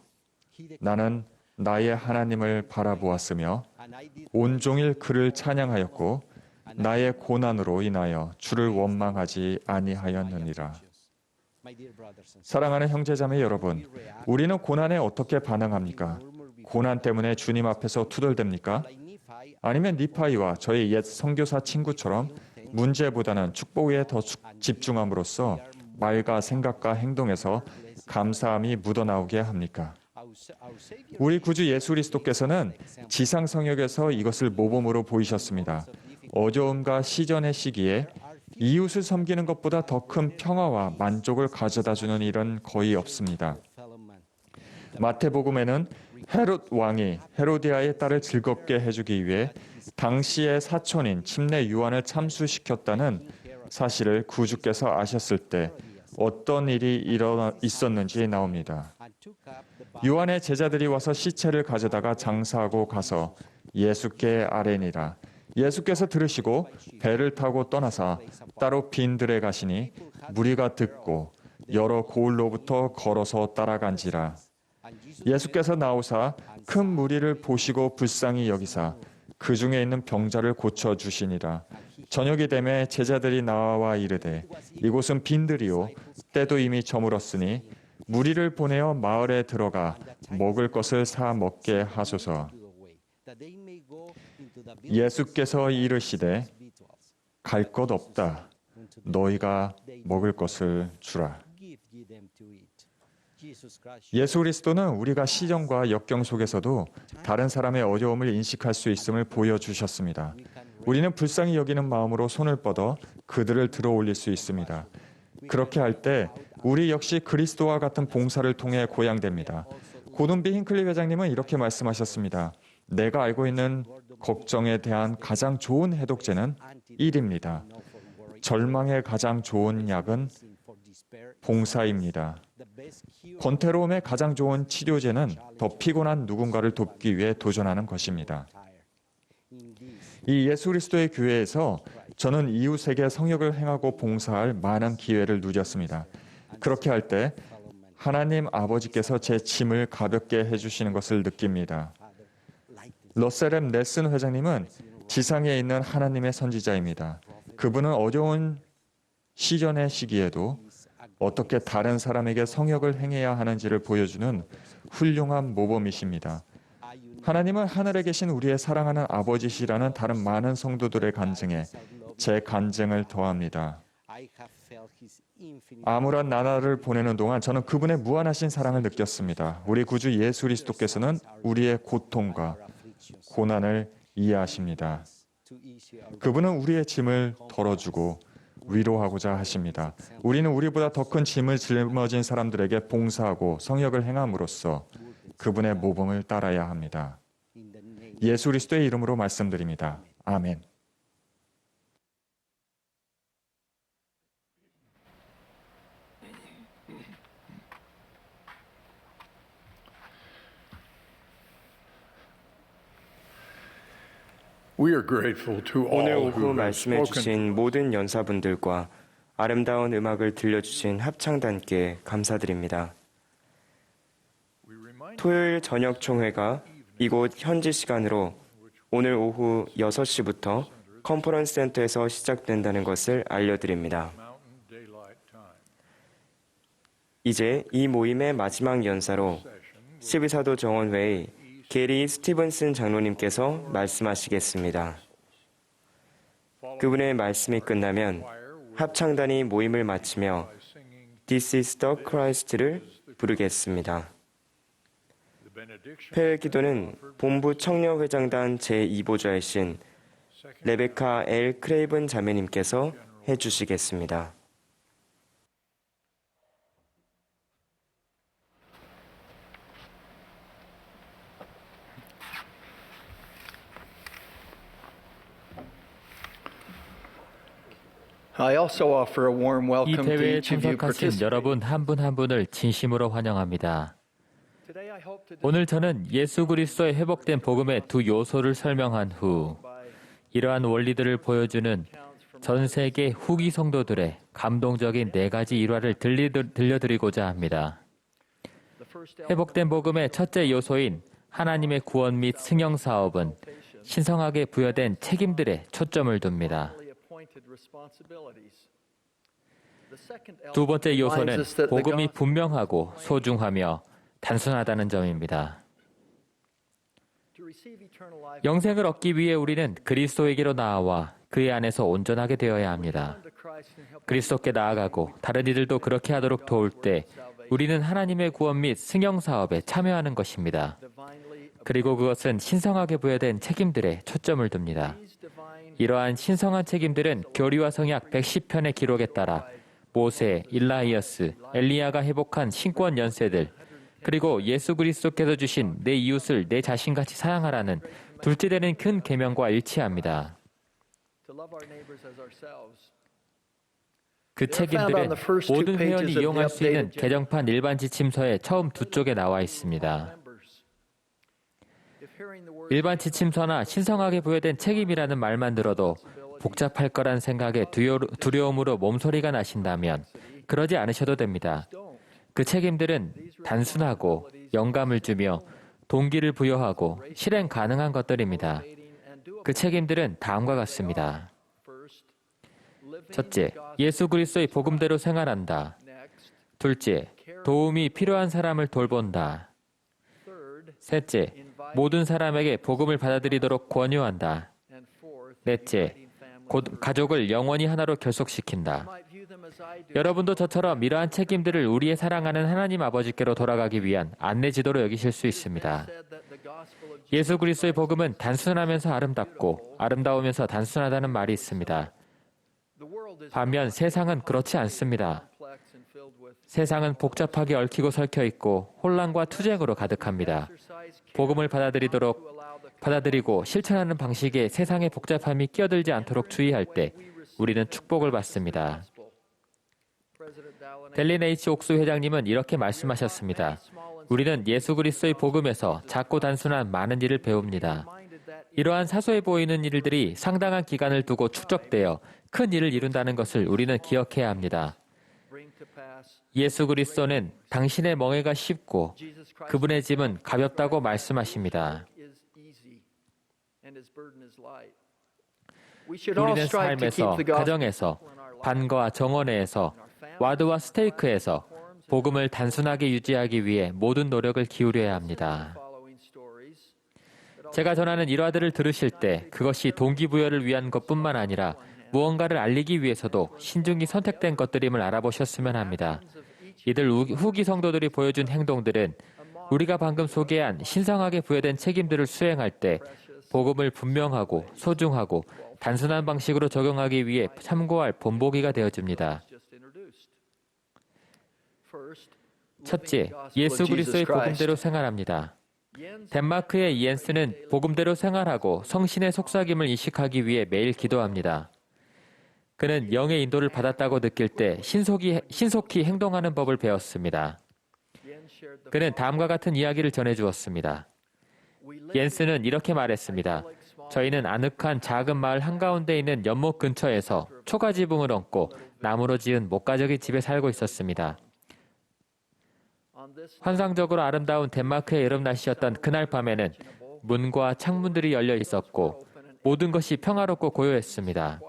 나는 나의 하나님을 바라보았으며 온종일 그를 찬양하였고 나의 고난으로 인하여 주를 원망하지 아니하였느니라. 사랑하는 형제자매 여러분, 우리는 고난에 어떻게 반응합니까? 고난 때문에 주님 앞에서 투덜댑니까? 아니면 니파이와 저의 옛 선교사 친구처럼 문제보다는 축복에 더 집중함으로써 말과 생각과 행동에서 감사함이 묻어나오게 합니까? 우리 구주 예수 그리스도께서는 지상 성역에서 이것을 모범으로 보이셨습니다. 어려움과 시전의 시기에 이웃을 섬기는 것보다 더 큰 평화와 만족을 가져다주는 일은 거의 없습니다. 마태복음에는 헤롯 왕이 헤로디아의 딸을 즐겁게 해주기 위해 당시의 사촌인 침례 요한을 참수시켰다는 사실을 구주께서 아셨을 때 어떤 일이 있었는지 나옵니다. 요한의 제자들이 와서 시체를 가져다가 장사하고 가서 예수께 아뢰니라. 예수께서 들으시고 배를 타고 떠나사 따로 빈들에 가시니 무리가 듣고 여러 고을로부터 걸어서 따라간지라. 예수께서 나오사 큰 무리를 보시고 불쌍히 여기사 그 중에 있는 병자를 고쳐 주시니라. 저녁이 되매 제자들이 나와 이르되 이곳은 빈들이요 때도 이미 저물었으니 무리를 보내어 마을에 들어가 먹을 것을 사 먹게 하소서. 예수께서 이르시되 갈 것 없다. 너희가 먹을 것을 주라. 예수 그리스도는 우리가 시련과 역경 속에서도 다른 사람의 어려움을 인식할 수 있음을 보여주셨습니다. 우리는 불쌍히 여기는 마음으로 손을 뻗어 그들을 들어 올릴 수 있습니다. 그렇게 할 때 우리 역시 그리스도와 같은 봉사를 통해 고양됩니다. 고든비 힌클리 회장님은 이렇게 말씀하셨습니다. 내가 알고 있는 걱정에 대한 가장 좋은 해독제는 1입니다. 절망에 가장 좋은 약은 봉사입니다. 권태로움에 가장 좋은 치료제는 더 피곤한 누군가를 돕기 위해 도전하는 것입니다. 이 예수 그리스도의 교회에서 저는 이웃에게 성역을 행하고 봉사할 많은 기회를 누렸습니다. 그렇게 할 때 하나님 아버지께서 제 짐을 가볍게 해주시는 것을 느낍니다. 러셀 넬슨 회장님은 지상에 있는 하나님의 선지자입니다. 그분은 어려운 시전의 시기에도 어떻게 다른 사람에게 성역을 행해야 하는지를 보여주는 훌륭한 모범이십니다. 하나님은 하늘에 계신 우리의 사랑하는 아버지시라는 다른 많은 성도들의 간증에 제 간증을 더합니다. 아무런 나날을 보내는 동안 저는 그분의 무한하신 사랑을 느꼈습니다. 우리 구주 예수 그리스도께서는 우리의 고통과 고난을 이해하십니다. 그분은 우리의 짐을 덜어주고 위로하고자 하십니다. 우리는 우리보다 더 큰 짐을 짊어진 사람들에게 봉사하고 성역을 행함으로써 그분의 모범을 따라야 합니다. 예수 그리스도의 이름으로 말씀드립니다. 아멘. We are grateful to 오늘 all 오후 who have 말씀해 spoken. 주신 모든 연사분들과 아름다운 음악을 들려주신 합창단께 감사드립니다. 토요일 저녁 총회가 이곳 현지 시간으로 오늘 오후 6시부터 컨퍼런스 센터에서 시작된다는 것을 알려드립니다. 이제 이 모임의 마지막 연사로 12사도 정원회의 게리 스티븐슨 장로님께서 말씀하시겠습니다. 그분의 말씀이 끝나면 합창단이 모임을 마치며 This is the Christ를 부르겠습니다. 폐회 기도는 본부 청년회장단 제2보좌이신 레베카 엘 크레이븐 자매님께서 해주시겠습니다. I also offer a warm 이 welcome to 대회에 each of you 참석하신 participating. 여러분 한 분 한 분을 진심으로 환영합니다. Today I hope to 오늘 저는 예수 그리스도의 회복된 복음의 두 요소를 설명한 후 이러한 원리들을 보여주는 전 세계 후기 성도들의 감동적인 4가지 일화를 들려드리고자 합니다. 회복된 복음의 첫째 요소인 하나님의 구원 및 승영 사업은 신성하게 부여된 책임들에 초점을 둡니다. 두 번째 요소는 복음이 분명하고 소중하며 단순하다는 점입니다. 영생을 얻기 위해 우리는 그리스도에게로 나아와 그의 안에서 온전하게 되어야 합니다. 그리스도께 나아가고 다른 이들도 그렇게 하도록 도울 때 우리는 하나님의 구원 및 승영 사업에 참여하는 것입니다. 그리고 그것은 신성하게 부여된 책임들에 초점을 둡니다. 이러한 신성한 책임들은 교리와 성약 110편의 기록에 따라 모세, 일라이어스, 엘리야가 회복한 신권 연세들, 그리고 예수 그리스도께서 주신 내 이웃을 내 자신같이 사랑하라는 둘째 되는 큰 계명과 일치합니다. 그 책임들은 모든 회원이 이용할 수 있는 개정판 일반 지침서의 처음 2쪽에 나와 있습니다. 일반 지침서나 신성하게 부여된 책임이라는 말만 들어도 복잡할 거란 생각에 두려움으로 몸소리가 나신다면 그러지 않으셔도 됩니다. 그 책임들은 단순하고 영감을 주며 동기를 부여하고 실행 가능한 것들입니다. 그 책임들은 다음과 같습니다. 첫째, 예수 그리스도의 복음대로 생활한다. 둘째, 도움이 필요한 사람을 돌본다. 셋째, 모든 사람에게 복음을 받아들이도록 권유한다. 넷째, 가족을 영원히 하나로 결속시킨다. 여러분도 저처럼 이러한 책임들을 우리의 사랑하는 하나님 아버지께로 돌아가기 위한 안내지도로 여기실 수 있습니다. 예수 그리스도의 복음은 단순하면서 아름답고 아름다우면서 단순하다는 말이 있습니다. 반면 세상은 그렇지 않습니다. 세상은 복잡하게 얽히고 설켜 있고 혼란과 투쟁으로 가득합니다. 복음을 받아들이고 실천하는 방식에 세상의 복잡함이 끼어들지 않도록 주의할 때 우리는 축복을 받습니다. 델린 H. 옥수 회장님은 이렇게 말씀하셨습니다. 우리는 예수 그리스도의 복음에서 작고 단순한 많은 일을 배웁니다. 이러한 사소해 보이는 일들이 상당한 기간을 두고 축적되어 큰 일을 이룬다는 것을 우리는 기억해야 합니다. 예수 그리스도는 당신의 멍에가 쉽고 그분의 짐은 가볍다고 말씀하십니다. 우리는 삶에서, 가정에서, 반과 정원에서, 와드와 스테이크에서 복음을 단순하게 유지하기 위해 모든 노력을 기울여야 합니다. 제가 전하는 일화들을 들으실 때 그것이 동기부여를 위한 것뿐만 아니라 무언가를 알리기 위해서도 신중히 선택된 것들임을 알아보셨으면 합니다. 이들 후기 성도들이 보여준 행동들은 우리가 방금 소개한 신성하게 부여된 책임들을 수행할 때 복음을 분명하고 소중하고 단순한 방식으로 적용하기 위해 참고할 본보기가 되어줍니다. 첫째, 예수 그리스도의 복음대로 생활합니다. 덴마크의 이엔스는 복음대로 생활하고 성신의 속삭임을 인식하기 위해 매일 기도합니다. 그는 영의 인도를 받았다고 느낄 때 신속히 행동하는 법을 배웠습니다. 그는 다음과 같은 이야기를 전해주었습니다. 옌스는 이렇게 말했습니다. 저희는 아늑한 작은 마을 한가운데 있는 연못 근처에서 초가 지붕을 얹고 나무로 지은 목가적인 집에 살고 있었습니다. 환상적으로 아름다운 덴마크의 여름 날씨였던 그날 밤에는 문과 창문들이 열려 있었고 모든 것이 평화롭고 고요했습니다.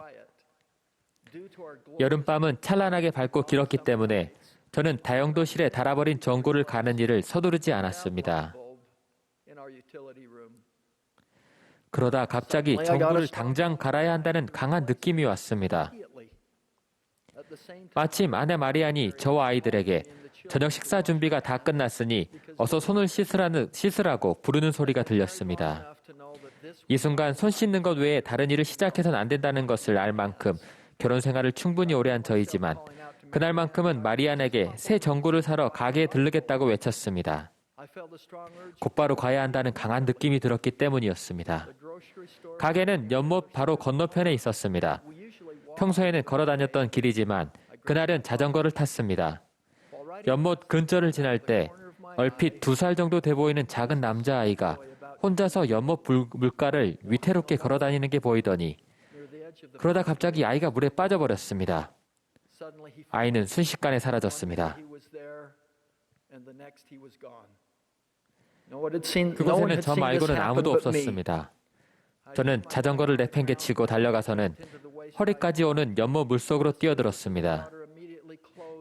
여름밤은 찬란하게 밝고 길었기 때문에 저는 다용도실에 닳아버린 전구를 가는 일을 서두르지 않았습니다. 그러다 갑자기 전구를 당장 갈아야 한다는 강한 느낌이 왔습니다. 마침 아내 마리안이 저와 아이들에게 저녁 식사 준비가 다 끝났으니 어서 손을 씻으라고 부르는 소리가 들렸습니다. 이 순간 손 씻는 것 외에 다른 일을 시작해서는 안 된다는 것을 알 만큼 결혼 생활을 충분히 오래 한 저이지만 그날만큼은 마리안에게 새 전구를 사러 가게에 들르겠다고 외쳤습니다. 곧바로 가야 한다는 강한 느낌이 들었기 때문이었습니다. 가게는 연못 바로 건너편에 있었습니다. 평소에는 걸어 다녔던 길이지만 그날은 자전거를 탔습니다. 연못 근처를 지날 때 얼핏 2살 정도 돼 보이는 작은 남자아이가 혼자서 연못 물가를 위태롭게 걸어 다니는 게 보이더니 그러다 갑자기 아이가 물에 빠져버렸습니다. 아이는 순식간에 사라졌습니다. 그곳에는 저 말고는 아무도 없었습니다. 저는 자전거를 내팽개치고 달려가서는 허리까지 오는 연못 물속으로 뛰어들었습니다.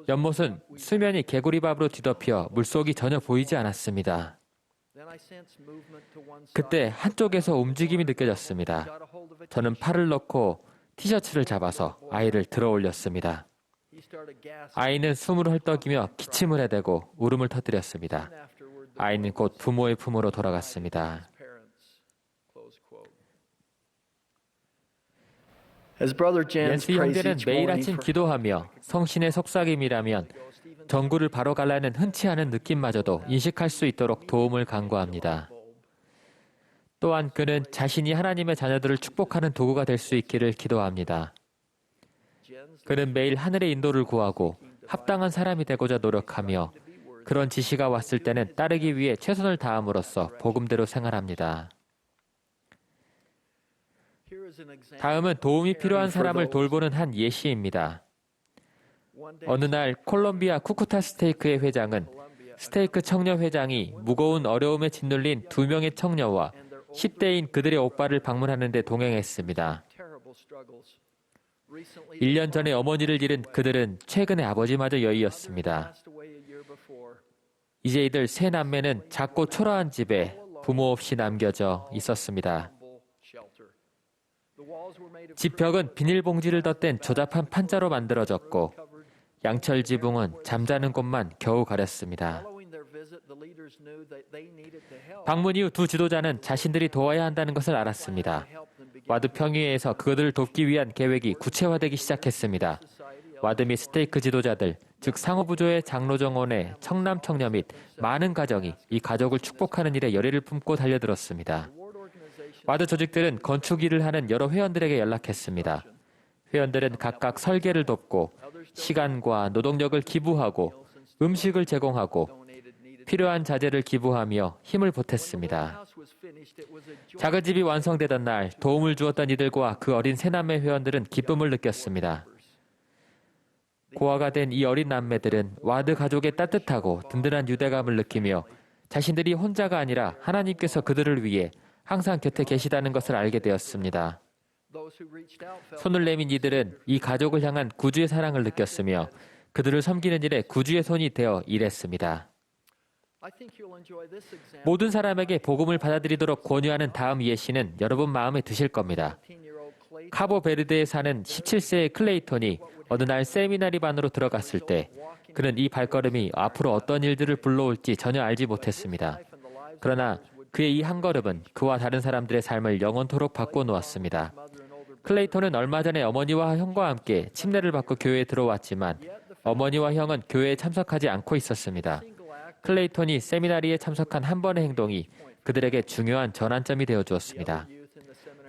연못은 수면이 개구리밥으로 뒤덮여 물속이 전혀 보이지 않았습니다. 그때 한쪽에서 움직임이 느껴졌습니다. 저는 팔을 넣고 티셔츠를 잡아서 아이를 들어 올렸습니다. 아이는 숨을 헐떡이며 기침을 해대고 울음을 터뜨렸습니다. 아이는 곧 부모의 품으로 돌아갔습니다. 옌스 형제는 매일 아침 기도하며 성신의 속삭임이라면 전구를 바로 갈라는 흔치 않은 느낌마저도 인식할 수 있도록 도움을 간구합니다. 또한 그는 자신이 하나님의 자녀들을 축복하는 도구가 될 수 있기를 기도합니다. 그는 매일 하늘의 인도를 구하고 합당한 사람이 되고자 노력하며 그런 지시가 왔을 때는 따르기 위해 최선을 다함으로써 복음대로 생활합니다. 다음은 도움이 필요한 사람을 돌보는 한 예시입니다. 어느 날 콜롬비아 쿠쿠타 스테이크의 회장은 스테이크 청년 회장이 무거운 어려움에 짓눌린 2명의 청녀와 10대인 그들의 오빠를 방문하는 데 동행했습니다. 1년 전에 어머니를 잃은 그들은 최근에 아버지마저 여의었습니다. 이제 이들 세 남매는 작고 초라한 집에 부모 없이 남겨져 있었습니다. 집 벽은 비닐봉지를 덧댄 조잡한 판자로 만들어졌고 양철 지붕은 잠자는 곳만 겨우 가렸습니다. 방문 이후 두 지도자는 자신들이 도와야 한다는 것을 알았습니다. 와드 평의회에서 그들을 돕기 위한 계획이 구체화되기 시작했습니다. 와드 및 스테이크 지도자들, 즉 상호부조의 장로 정원의 청남 청녀 및 많은 가정이 이 가족을 축복하는 일에 열의를 품고 달려들었습니다. 와드 조직들은 건축 일을 하는 여러 회원들에게 연락했습니다. 회원들은 각각 설계를 돕고 시간과 노동력을 기부하고 음식을 제공하고 필요한 자재를 기부하며 힘을 보탰습니다. 작은 집이 완성되던 날 도움을 주었던 이들과 그 어린 세 남매 회원들은 기쁨을 느꼈습니다. 고아가 된 이 어린 남매들은 와드 가족의 따뜻하고 든든한 유대감을 느끼며 자신들이 혼자가 아니라 하나님께서 그들을 위해 항상 곁에 계시다는 것을 알게 되었습니다. 손을 내민 이들은 이 가족을 향한 구주의 사랑을 느꼈으며 그들을 섬기는 일에 구주의 손이 되어 일했습니다. 모든 사람에게 복음을 받아들이도록 권유하는 다음 예시는 여러분 마음에 드실 겁니다. 카보베르데에 사는 17세의 클레이톤이 어느 날 세미나리 반으로 들어갔을 때 그는 이 발걸음이 앞으로 어떤 일들을 불러올지 전혀 알지 못했습니다. 그러나 그의 이 한 걸음은 그와 다른 사람들의 삶을 영원토록 바꿔놓았습니다. 클레이톤은 얼마 전에 어머니와 형과 함께 침례를 받고 교회에 들어왔지만 어머니와 형은 교회에 참석하지 않고 있었습니다. 클레이톤이 세미나리에 참석한 한 번의 행동이 그들에게 중요한 전환점이 되어 주었습니다.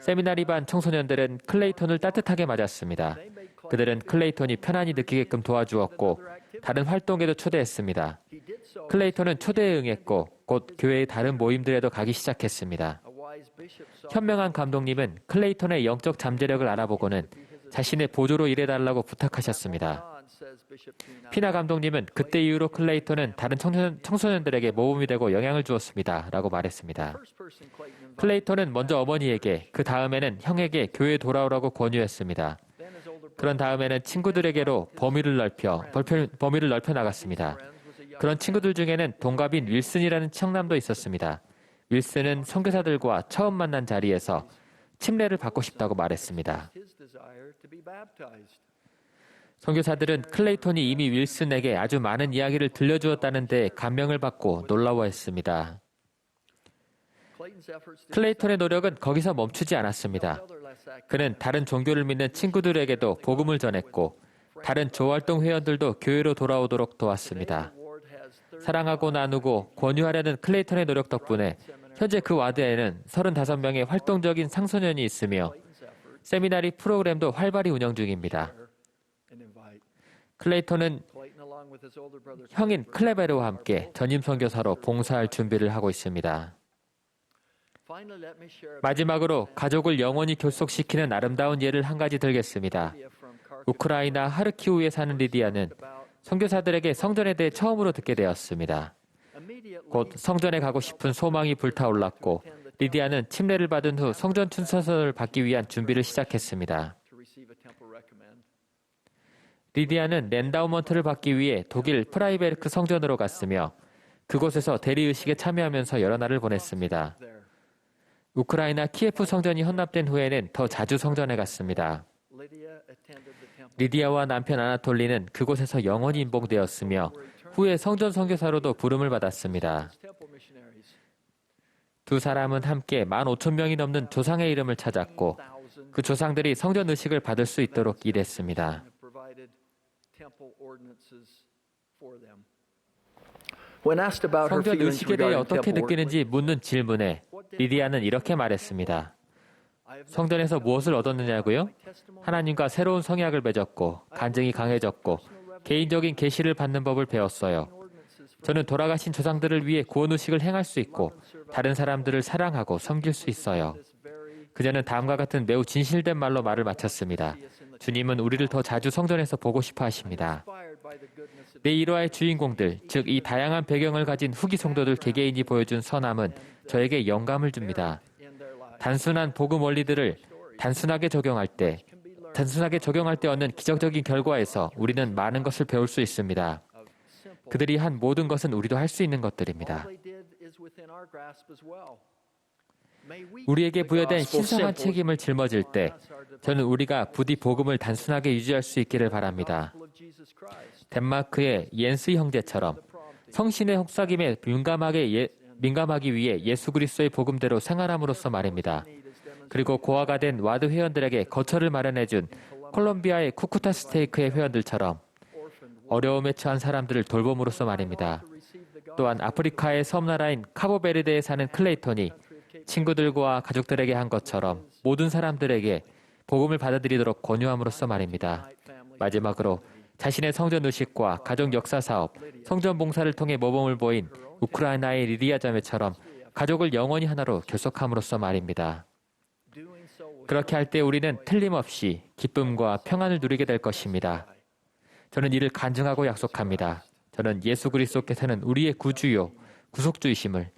세미나리 반 청소년들은 클레이톤을 따뜻하게 맞았습니다. 그들은 클레이톤이 편안히 느끼게끔 도와주었고 다른 활동에도 초대했습니다. 클레이톤은 초대에 응했고 곧 교회의 다른 모임들에도 가기 시작했습니다. 현명한 감독님은 클레이톤의 영적 잠재력을 알아보고는 자신의 보조로 일해달라고 부탁하셨습니다. 피나 감독님은 그때 이후로 클레이톤은 다른 청소년들에게 모범이 되고 영향을 주었습니다. 라고 말했습니다. 클레이톤은 먼저 어머니에게, 그 다음에는 형에게 교회에 돌아오라고 권유했습니다. 그런 다음에는 친구들에게로 범위를 넓혀 나갔습니다. 그런 친구들 중에는 동갑인 윌슨이라는 청남도 있었습니다. 윌슨은 선교사들과 처음 만난 자리에서 침례를 받고 싶다고 말했습니다. 선교사들은 클레이톤이 이미 윌슨에게 아주 많은 이야기를 들려주었다는 데 감명을 받고 놀라워했습니다. 클레이톤의 노력은 거기서 멈추지 않았습니다. 그는 다른 종교를 믿는 친구들에게도 복음을 전했고 다른 조활동 회원들도 교회로 돌아오도록 도왔습니다. 사랑하고 나누고 권유하려는 클레이톤의 노력 덕분에 현재 그 와드에는 35명의 활동적인 청소년이 있으며 세미나리 프로그램도 활발히 운영 중입니다. 클레이톤은 형인 클레베르와 함께 전임 선교사로 봉사할 준비를 하고 있습니다. 마지막으로 가족을 영원히 결속시키는 아름다운 예를 한 가지 들겠습니다. 우크라이나 하르키우에 사는 리디아는 선교사들에게 성전에 대해 처음으로 듣게 되었습니다. 곧 성전에 가고 싶은 소망이 불타올랐고 리디아는 침례를 받은 후 성전 춘서선을 받기 위한 준비를 시작했습니다. 리디아는 랜다우먼트를 받기 위해 독일 프라이베르크 성전으로 갔으며 그곳에서 대리의식에 참여하면서 여러 날을 보냈습니다. 우크라이나 키예프 성전이 헌납된 후에는 더 자주 성전에 갔습니다. 리디아와 남편 아나톨리는 그곳에서 영원히 임봉되었으며 후에 성전 선교사로도 부름을 받았습니다. 두 사람은 함께 15,000명이 넘는 조상의 이름을 찾았고 그 조상들이 성전 의식을 받을 수 있도록 일했습니다. 성전 의식에 대해 어떻게 느끼는지 묻는 질문에 리디아는 이렇게 말했습니다. 성전에서 무엇을 얻었느냐고요? 하나님과 새로운 성약을 맺었고 간증이 강해졌고 개인적인 계시를 받는 법을 배웠어요. 저는 돌아가신 조상들을 위해 구원의식을 행할 수 있고 다른 사람들을 사랑하고 섬길 수 있어요. 그녀는 다음과 같은 매우 진실된 말로 말을 마쳤습니다. 주님은 우리를 더 자주 성전에서 보고 싶어 하십니다. 내 일화의 주인공들, 즉 이 다양한 배경을 가진 후기 성도들 개개인이 보여준 선함은 저에게 영감을 줍니다. 단순한 복음 원리들을 단순하게 적용할 때 얻는 기적적인 결과에서 우리는 많은 것을 배울 수 있습니다. 그들이 한 모든 것은 우리도 할 수 있는 것들입니다. 우리에게 부여된 신성한 책임을 짊어질 때 저는 우리가 부디 복음을 단순하게 유지할 수 있기를 바랍니다. 덴마크의 옌스 형제처럼 성신의 혹사김에 민감하기 위해 예수 그리스도의 복음대로 생활함으로써 말입니다. 그리고 고아가 된 와드 회원들에게 거처를 마련해준 콜롬비아의 쿠쿠타 스테이크의 회원들처럼 어려움에 처한 사람들을 돌봄으로써 말입니다. 또한 아프리카의 섬나라인 카보베르데에 사는 클레이톤이 친구들과 가족들에게 한 것처럼 모든 사람들에게 복음을 받아들이도록 권유함으로써 말입니다. 마지막으로 자신의 성전 의식과 가족 역사 사업, 성전 봉사를 통해 모범을 보인 우크라이나의 리디아 자매처럼 가족을 영원히 하나로 결속함으로써 말입니다. 그렇게 할 때 우리는 틀림없이 기쁨과 평안을 누리게 될 것입니다. 저는 이를 간증하고 약속합니다. 저는 예수 그리스도께서는 우리의 구주요, 구속주이심을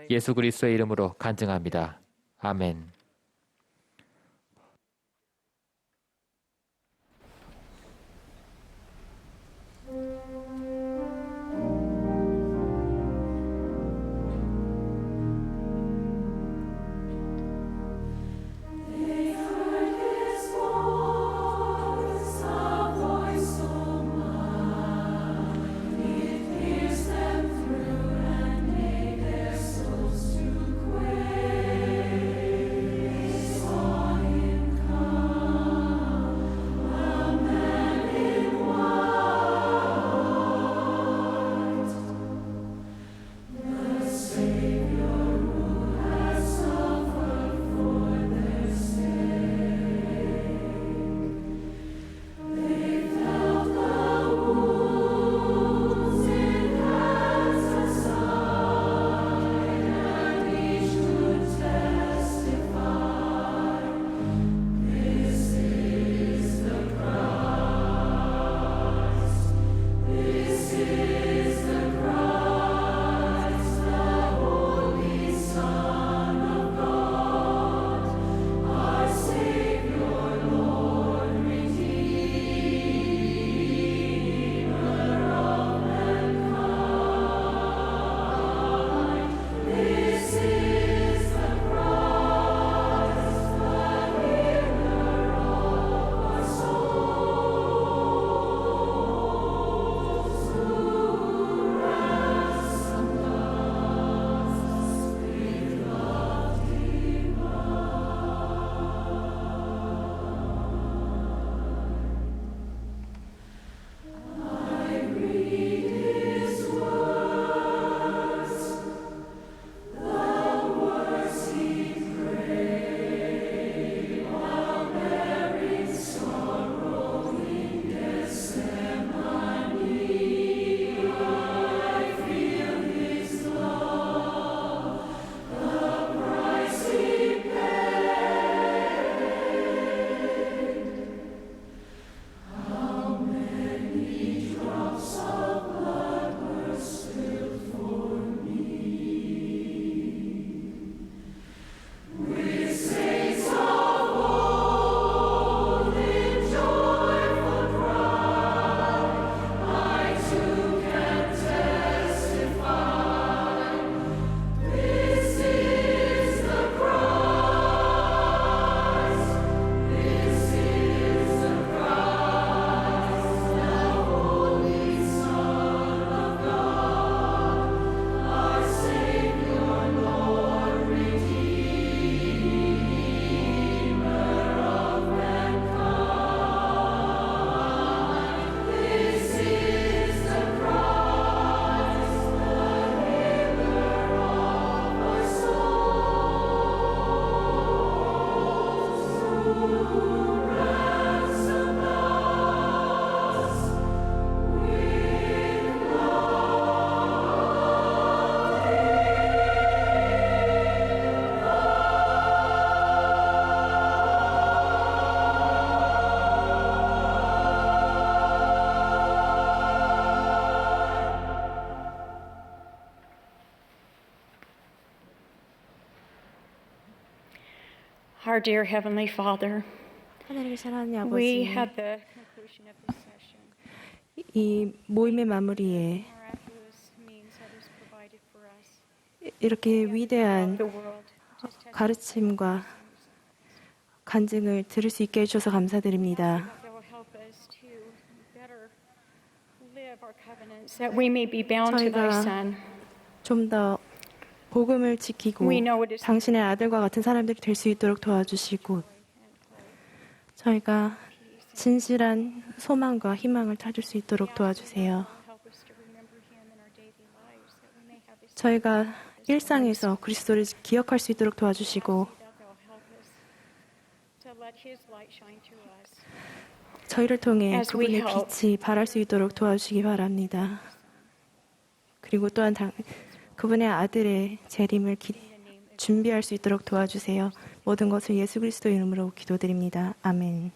예수 그리스도의 이름으로 간증합니다. 아멘. Our dear Heavenly Father, 하늘에 계신 하나님 we 아버지, had the conclusion of this session. 이 모임의 마무리에 Miraculous means that is provided for us. 이렇게 위대한 The world just has 가르침과 간증을 들을 수 있게 해주셔서 감사드립니다. that will help us to better live our covenants, that we may be bound to thy 저희가 Son. 좀 더 복음을 지키고 We know it is 당신의 아들과 같은 사람들이 될 수 있도록 도와주시고 저희가 진실한 소망과 희망을 찾을 수 있도록 도와주세요. help us to remember him in our daily lives, that we may have his 저희가 일상에서 그리스도를 기억할 수 있도록 도와주시고 that they'll help us to let his light shine through us. 저희를 통해 As we 그분의 help. 빛이 발할 수 있도록 도와주시기 바랍니다. 그리고 또한 그분의 아들의 재림을 준비할 수 있도록 도와주세요. 모든 것을 예수 그리스도 이름으로 기도드립니다. 아멘.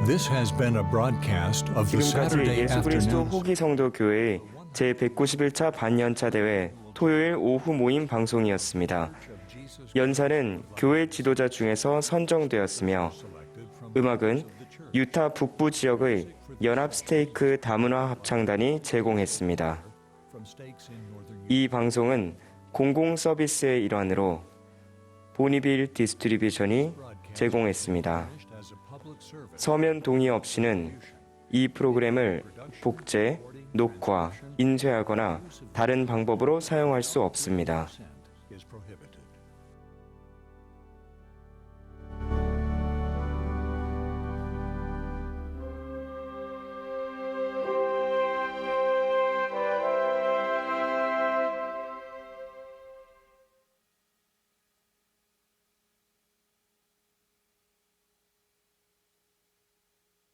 This has been a broadcast of the 지금까지 Saturday 예수 그리스도 afternoon. 후기 성도 교회 제191차 반년차 대회 토요일 오후 모임 방송이었습니다. 연사는 교회 지도자 중에서 선정되었으며 음악은 유타 북부 지역의 연합 스테이크 다문화 합창단이 제공했습니다. 이 방송은 공공 서비스의 일환으로 보니빌 디스트리뷰션이 제공했습니다. 서면 동의 없이는 이 프로그램을 복제, 녹화, 인쇄하거나 다른 방법으로 사용할 수 없습니다. is prohibited.